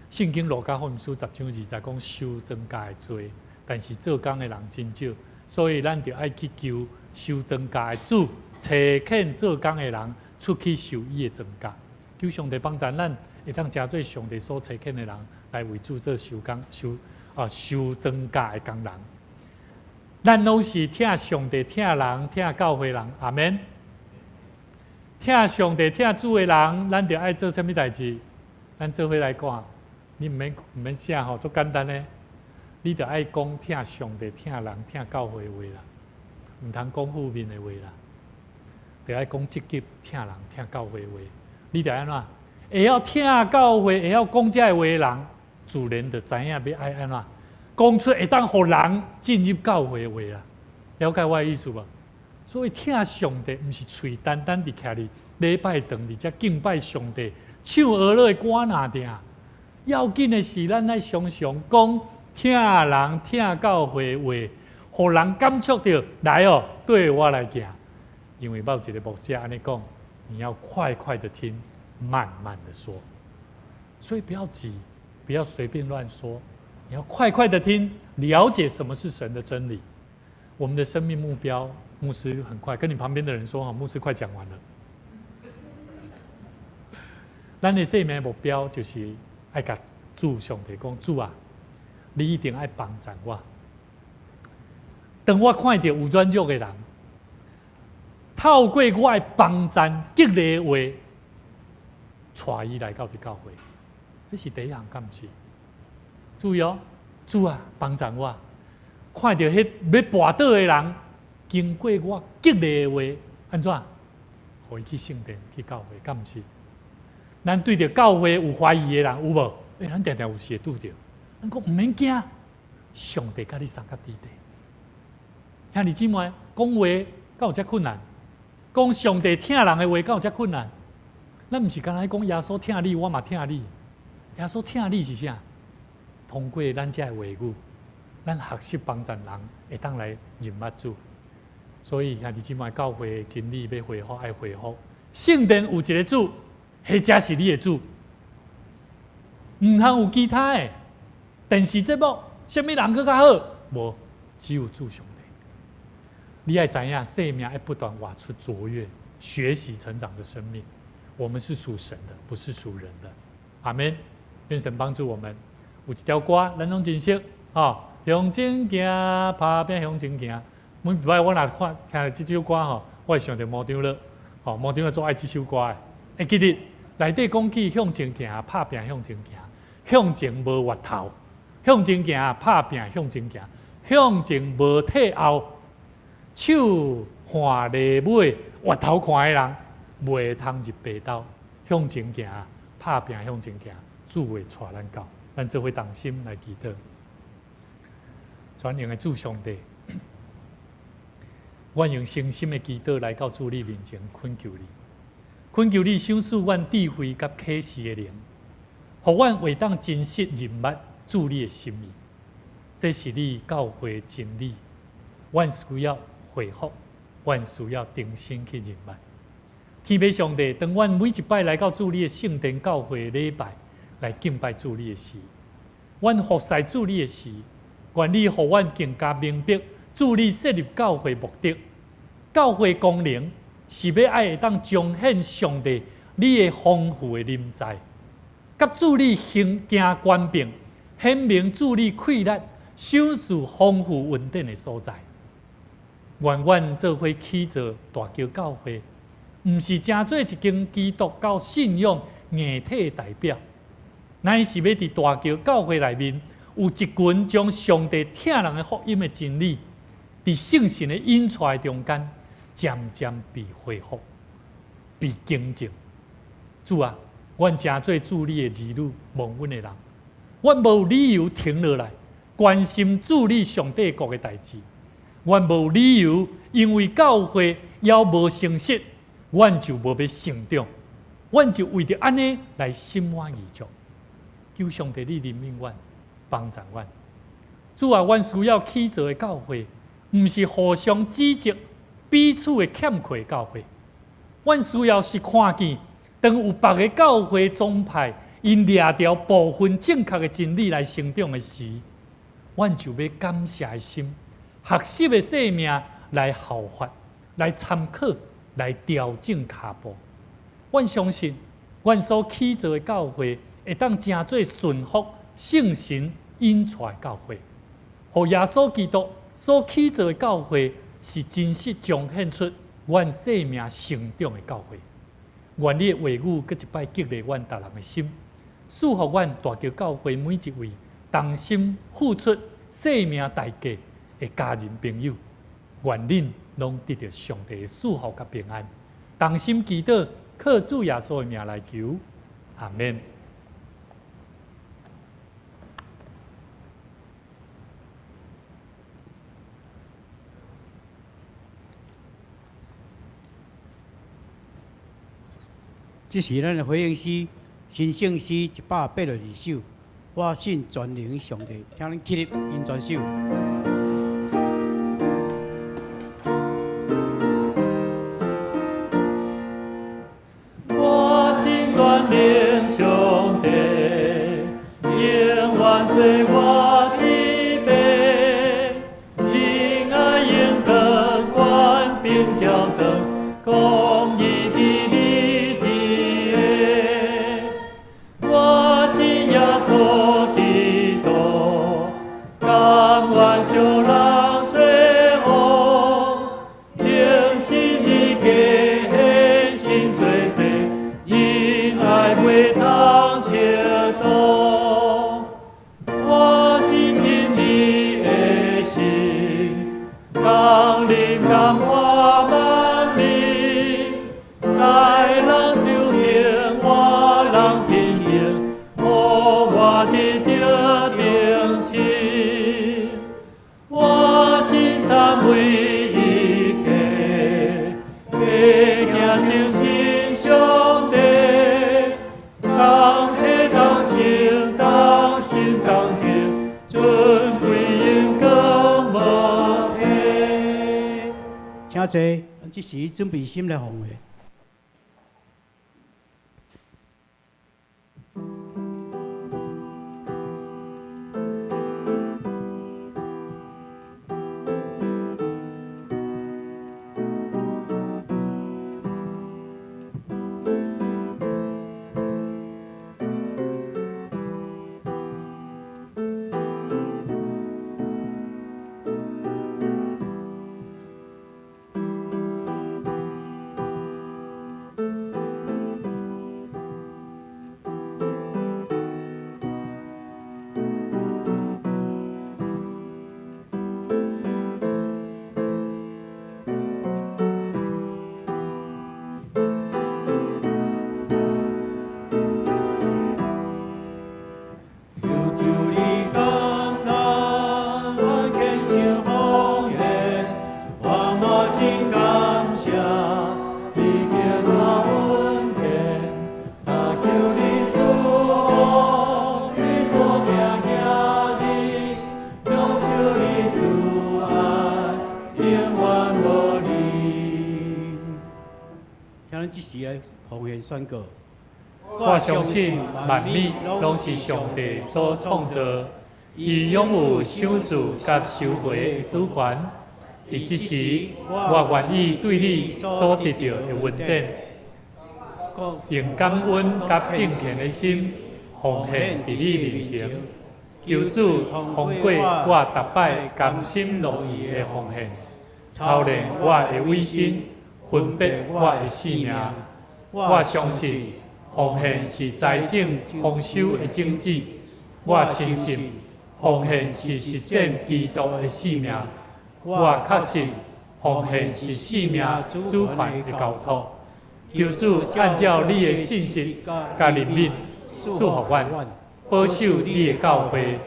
圣经路加福音书10章20讲收增加的多，但是做工的人真少，所以咱就爱去求收增加的主，找肯做工的人出去受伊的增加。求上帝帮助咱，会当加做上帝所找肯的人来为主做收增加的工人。咱拢是听上帝、听人、听教会人，阿免。听上帝、听主的人，咱就爱做什么代志？咱做伙来讲，你唔免写足简单咧。你就爱讲听上帝、听人、听教会的话啦，唔通讲负面的话啦。就爱讲积极听人、听教会的话。你就安怎？会晓听教会、会晓讲这话的人，自然就知影要爱安怎。讲出会当互人进入教会的话啦，了解我的意思无？所以听上帝，毋是嘴单单地徛伫礼拜堂伫遮敬拜上帝，唱俄勒的歌哪定。要紧的是，咱爱常常讲听人、听教会的话，互人感触到来哦，对我来行。因为某一个牧师安尼讲，你要快快的听，慢慢的说，所以不要急，不要随便乱说，你要快快的听，了解什么是神的真理。我们的生命目标，牧师很快跟你旁边的人说哈，牧师快讲完了。咱的生命目标就是爱甲主上帝讲，主啊，你一定爱帮助我。当我看到有软弱的人，透过我的帮助激励的话，带伊来到教会，这是第一项，敢不是？注意哦，主啊，帮助我。看到迄要跋倒的人，经过我激励的话，安怎？互伊去圣殿去教会，敢不是？咱对着教会有怀疑的人有无？咱常常有时会拄着。咱讲唔免惊，上帝甲你相甲伫地。兄弟姊妹，讲话敢有遮困难？讲上帝听人的话敢有遮困难？咱唔是刚才讲耶稣听你，我嘛听你。耶稣听你是啥？通过咱遮的话语，咱学习帮助人，会当来认捌主。所以兄弟姊妹，教会的真理要恢复，爱恢复。圣殿有一个主。迄才是你的主，唔通有其他的。电视节目，什么人更较好？无，只有主上帝。你要知影，生命要不断挖出卓越、学习、成长的生命。我们是属神的，不是属人的。阿门。愿神帮助我们。有一条歌，咱拢真熟哦。向前行，打拼向前行。每礼拜我若看听这首歌吼，我会想到毛长乐。哦，毛长乐最爱这首歌的。会记得内底讲起向前行，拍拼向前行，向前无回头，向前行，拍拼向前行，向前无退后。手看犁尾，回头看的人袂通入白斗。向前行，拍拼向前行，主会带咱到。咱做伙同心来祈祷，全能的主上帝，我用诚心的祈祷来到主你面前恳求你。恳求你赏赐阮智慧甲启示的灵，互阮会当真实认捌主你的心意。这是你教会的真理，阮需要回复，阮需要重新去认捌。天父上帝，当阮每一摆来到主你的圣殿教会的礼拜，来敬拜主你的时，阮服侍主你的时，愿你互阮更加明白主你设立教会目的，教会功能。是要爱会当彰显上帝你的丰富的临在，甲主你行权柄，显明主你气力、赏赐丰富稳定的所在。愿阮做伙起造大桥教会，毋是正做一间基督教信仰硬体的代表，乃是要伫大桥教会内面有一群将上帝听人的福音的真理，伫圣神的引出中间。渐渐被恢复，被精进。主啊，阮诚做主你的儿女，蒙恩的人，阮无理由停落来关心主你上帝国的代志。阮无理由因为教会要无成熟，阮就无要成长。阮就为着安尼来心满意足。求上帝你怜悯阮，帮助阮。主啊，阮需要起造的教会，毋是互相指责。彼此的欠缺教会，阮需要是看见，当有别个教会宗派因掠掉部分正确的真理来成长的时，阮就要感谢的心、学习的生命来效法、来参考、来调整脚步。阮相信，阮所起造的教会会当真做顺服圣神引出的教会，互耶稣基督所起造的教会。是真实彰显出阮生命成长的教会。愿你的话语搁一摆激励阮大人的心，赐福阮大桥教会每一位同心付出生命代价的家人朋友。愿恁拢得到上帝的祝福甲平安。同心祈祷，靠主耶稣的名来求，阿门。这是咱的回应诗，新圣诗182首。我信全能上帝，请恁起立，因全首。请坐，这时准备心来奉的。宣告，我相信万物拢是上帝所创造，伊拥有赏赐甲收回的主权。伫即时，我愿意对你所得到的恩典，用感恩甲敬虔的心奉献伫你面前，求主通过我逐摆甘心乐意的奉献，操练我的委身，分别我的性命。我相信奉献是财政丰收的种子，我深信奉献是实践基督的使命，我确信奉献是使命主权的交托。求主按照你的信息甲怜悯赐福我，保守你的教会，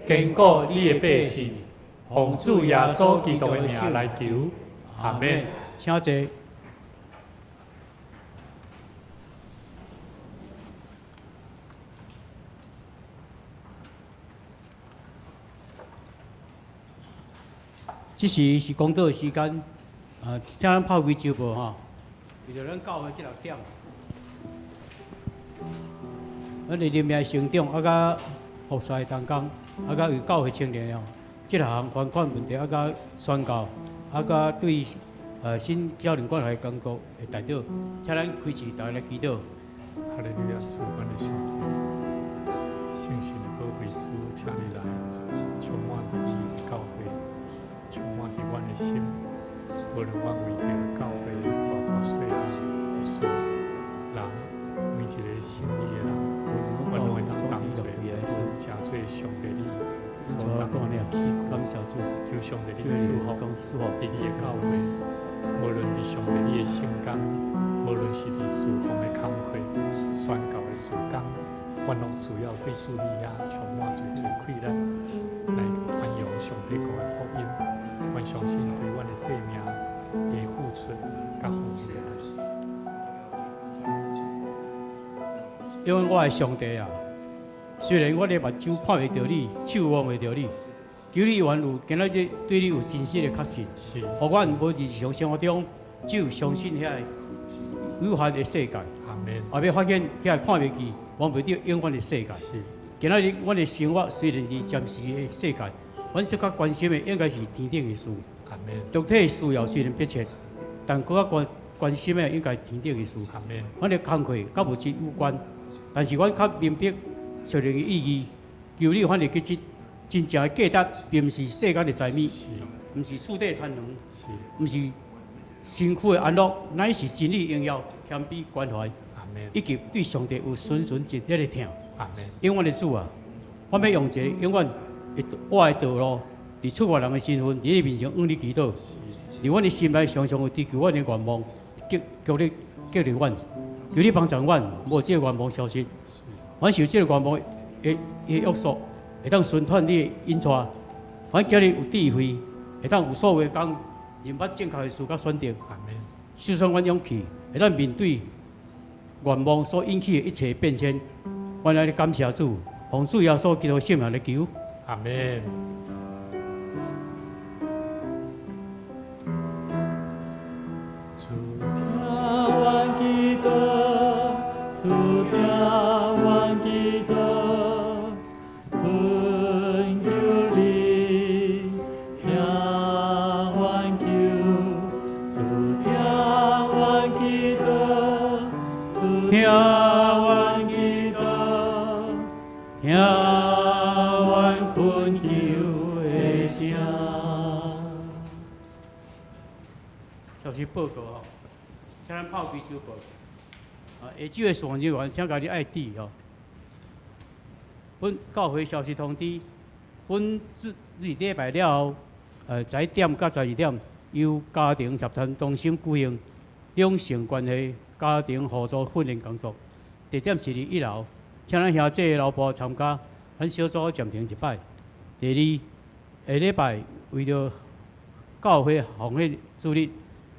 坚固你的百姓，奉主耶稣基督的名来求，阿门。请坐。这时是公道的时间，请咱拍几招无吼？为着咱教会这6点，咱的人命成长，甲服侍同工，甲为教会青年了，这6项捐款问题，甲宣告，甲对新教练关系工作的代表，请咱开始大家来祈祷。哈利路亚，主管的上帝，圣神的宝贵师，请你来充满伫你的教会。充满伫阮的心，无论阮为着教会大大小小的事，人每一个心里的人，阮拢会当同做，诚做上帝你所当的器官，求上帝你祝福伫你的教会，无论伫上帝你的圣工，无论是伫侍奉的工课、宣教的事工，阮拢需要对主你啊充满最快乐，来传扬上帝国的福音。阮相信对阮的生命的付出甲奉献。因为我的上帝啊，虽然我的目睭看袂到你，手摸袂到你，求你原有今仔日对你有真实的确信，互阮无日常生活中只有相信遐有限的世界，也要发现遐看袂见、摸袂到永远的世界。今仔日阮的生活虽然是暂时的世界。阮所较关心的应该是天顶的事，肉体的需要虽然迫切，但更较关心的应该是天顶的事。阮的工课甲物质有关，但是阮较明白属灵的意义。求你，阮的记真正的价值，并不是世间的财物，毋是厝底产能，毋是身躯的安乐，乃是真理荣耀、谦卑关怀，以及对上帝有纯纯真正的疼。永远的主啊，我要用一个永远。我的道路，伫出外人的身份，伫你面前向你祈祷，伫阮的心内常常有追求阮的愿望，激励阮，求你帮助阮，无这个愿望消失。阮受这个愿望的约束，会当顺传你的引带，阮叫你有智慧，会当有所有的讲，明白正确的事甲选择。受伤阮勇气，会当面对愿望所引起的一切变迁。阮来感谢主，奉主耶稣基督圣名来求。阿门。消息报告吼，请咱炮规周报。下周的上人员，请家己爱知吼。本教会消息通知，本礼拜了后，11点到12点，由家庭协谈中心举行两性关系家庭互助训练工作。地点是1楼，请咱兄弟老婆参加，咱小组暂停一摆。第二，下礼拜为着教会防疫主任，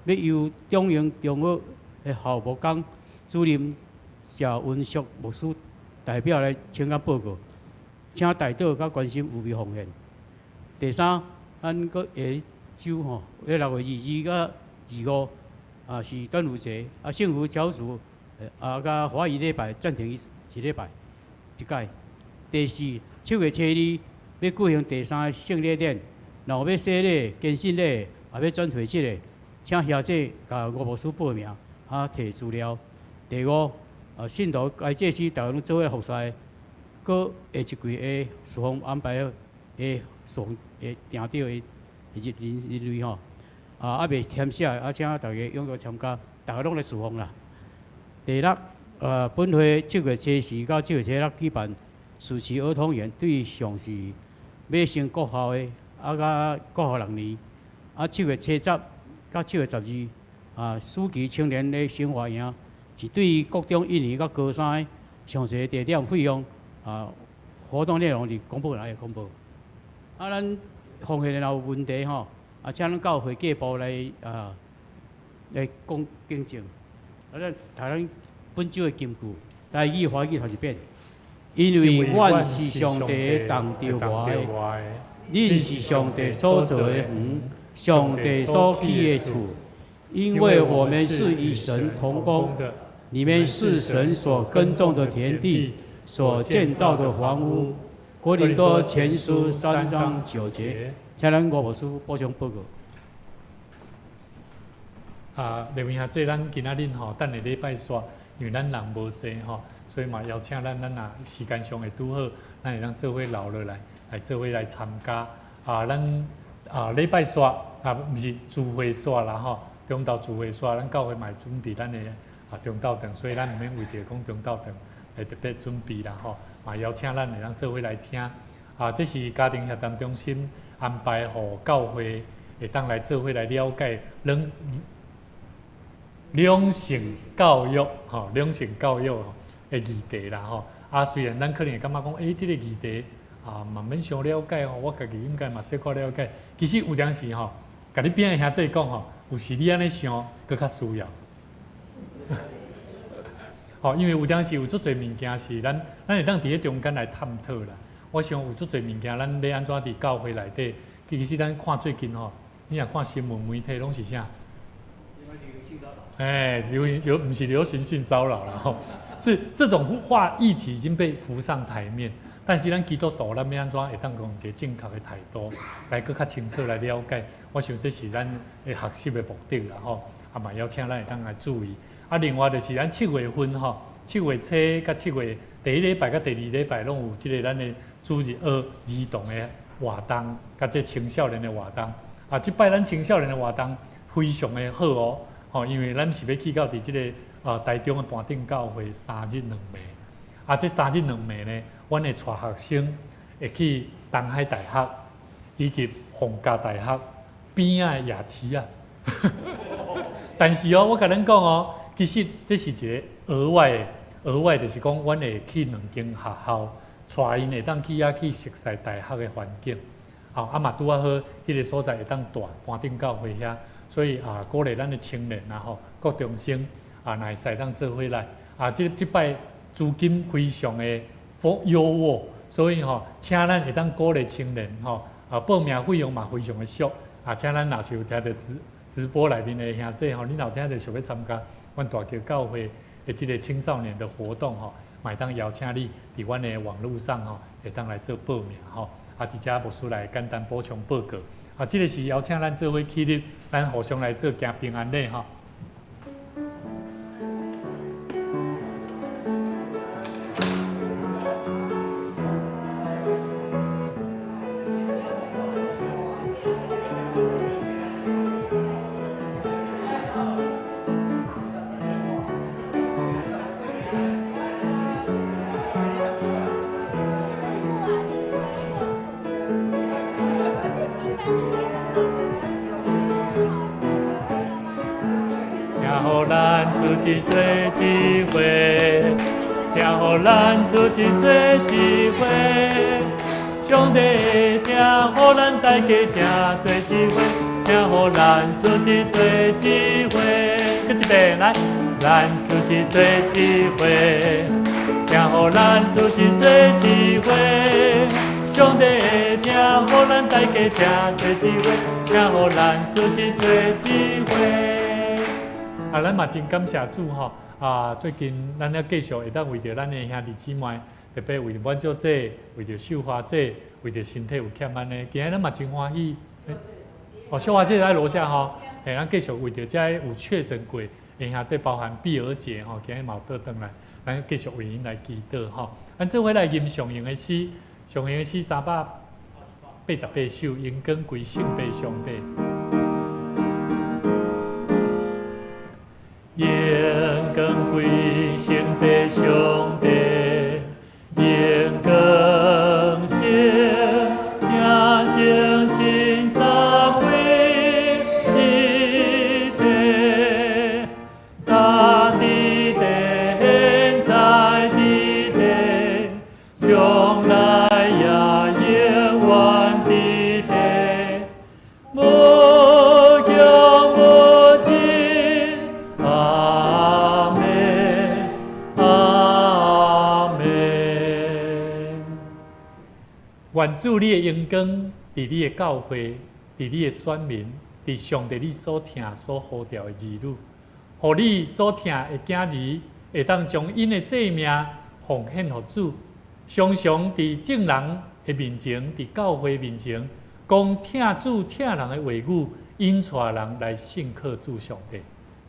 要由中营中学的校务工主任谢文淑牧师代表来请教报告，请代祷甲关心有未奉献。第三，咱搁下周吼，6月22到25是端午节，幸福小组甲华语礼拜暂停一礼拜一届。第四，7月7日要举行第三个圣礼典，然后要洗礼、更新礼，也要转会节的，请兄弟甲吴牧师报名，摕资料。第五，信徒该祭司大家拢做伙服侍，搁下一季的侍奉安排的上定调的日类吼，未填写，请大家踊跃参加，大家拢来侍奉啦。第六，本会7月74到7月76举办暑期儿童园，对象是要升国校的，甲国校6年。7月70到7月12，暑期青年的生活营，是对国中1年到高3的详细地点、费用、活动内容是公布来公布。咱奉献若有问题吼，请咱到会计部来讲更正。咱本周的金句，台语、华语头一遍。因为阮是上帝当着我的，恁是上帝所造的园，上帝所起的厝。因为我们是与神同工的，你们是神所耕种的田地，所建造的房屋。哥林多前书3章9节，请咱吴牧师补充报告。另外下这咱今仔日吼，等下礼拜煞，因为咱人无济吼，所以嘛邀请咱若时间上会拄好，咱会当做伙留落来做伙来参加。咱礼拜煞毋是聚会煞啦吼，中昼聚会煞，咱教会嘛会准备咱的中昼顿，所以咱毋免为着讲中昼顿来特别准备啦吼。嘛邀请咱会当做伙来听。这是家庭协谈中心安排，互教会会当来做伙来了解两性教育，两性教育的议题啦吼。虽然咱可能会感觉讲，这个议题慢慢上了解吼，我家己应该嘛小可了解。其实有当时吼，甲你边的兄弟讲吼，有时你安尼想，搁较需要。因为有当时有足侪物件是咱会当伫咧中间来探讨啦。我想有足侪物件，咱要安怎伫教会内底？其实咱看最近吼，你若看新闻媒体拢是啥？不是流行性骚扰啦吼，是这种议题已经被浮上台面。但是咱基督徒咱要安怎会当用一个正确的态度来更较清楚来了解？我想这是咱的学习的目的啦吼。嘛邀请咱会当来注意。另外就是咱7月份吼，7月初甲7月第1礼拜甲第2礼拜拢有即个咱的主日儿童的活动，甲这青少年的活动。即摆咱青少年的活动非常的好哦，因为咱是要去到伫即个台中的盘顶教会3日2暝。这3日2暝呢，阮会带学生会去东海大学以及逢甲大学边仔的夜市啊。但是我甲恁讲其实这是一个额外就是讲，阮会去2间学校，带因会当去去熟悉大学的环境。嘛拄好，迄个所在会当大盘顶教会遐，所以鼓励咱的青年国中生若会使当做伙来。即摆资金非常的优渥，所以请咱会当鼓励青年报名费用嘛非常的俗。请咱若是有听到直播内面的兄弟你若有听到想要参加阮大桥教会的即个青少年的活动嘛会当邀请你伫阮的网络上会当来做报名伫遮牧师来简单补充报告。即个是邀请咱做伙起立，咱互相来做行平安礼予咱自己做一回，听予咱自己做一回。上帝会听，予咱大家正做一回，听予咱自己做一回。搁一遍来，咱自己做一回，听予咱自己做一回。上帝会听，予咱大家正做一回，听予咱自己做一回。咱嘛真感谢主吼！最近咱要继续会当为着咱的兄弟姊妹，特别为着满足者，为着绣花者，为着身体有欠安的，今日咱嘛真欢喜。绣花者在楼下吼，咱继续为着这有确诊过，下下这包含碧儿姐吼，今日嘛有倒转来，咱继续为因来祈祷吼。咱这回来吟上行的诗。上行的诗388首，因光归圣父上帝。因光归圣父上帝，因光圣听圣心三位一体，早地地现在地地，将来。愿主你的荣光伫你的教会，伫你的选民，伫上帝你所听所呼召的儿女，互你所听的囝儿会当将因的性命奉献给主，常常伫众人的面前，伫教会面前，讲听主听人的话语，引带人来信靠主上帝。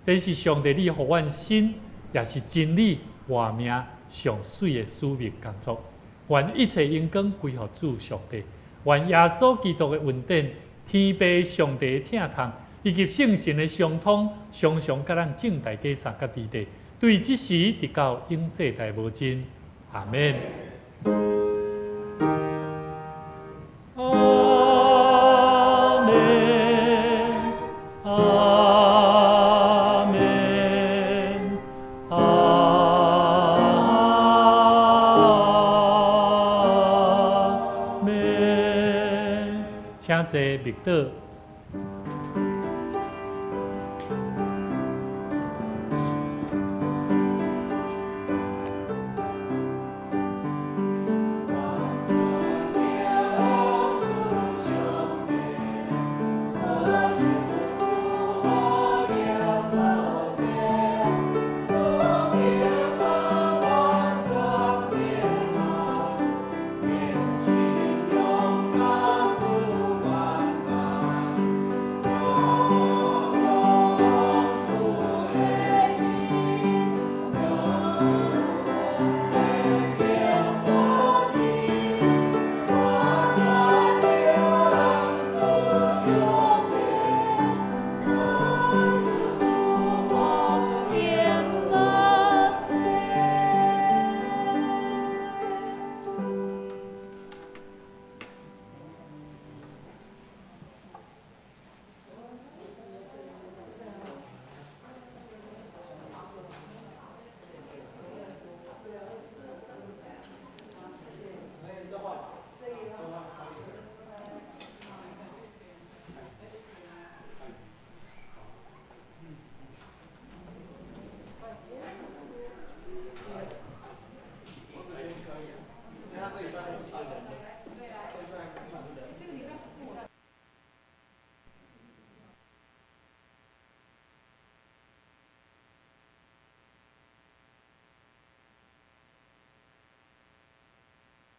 这是上帝你互阮心，也是真理活命上水的使命工作。愿一切荣光归乎主上帝，愿耶稣基督的恩典、天父上帝的疼痛，以及圣神的相通，常常甲咱众大家三角地地，对即时直到永世代无尽。阿免。请坐，默祷。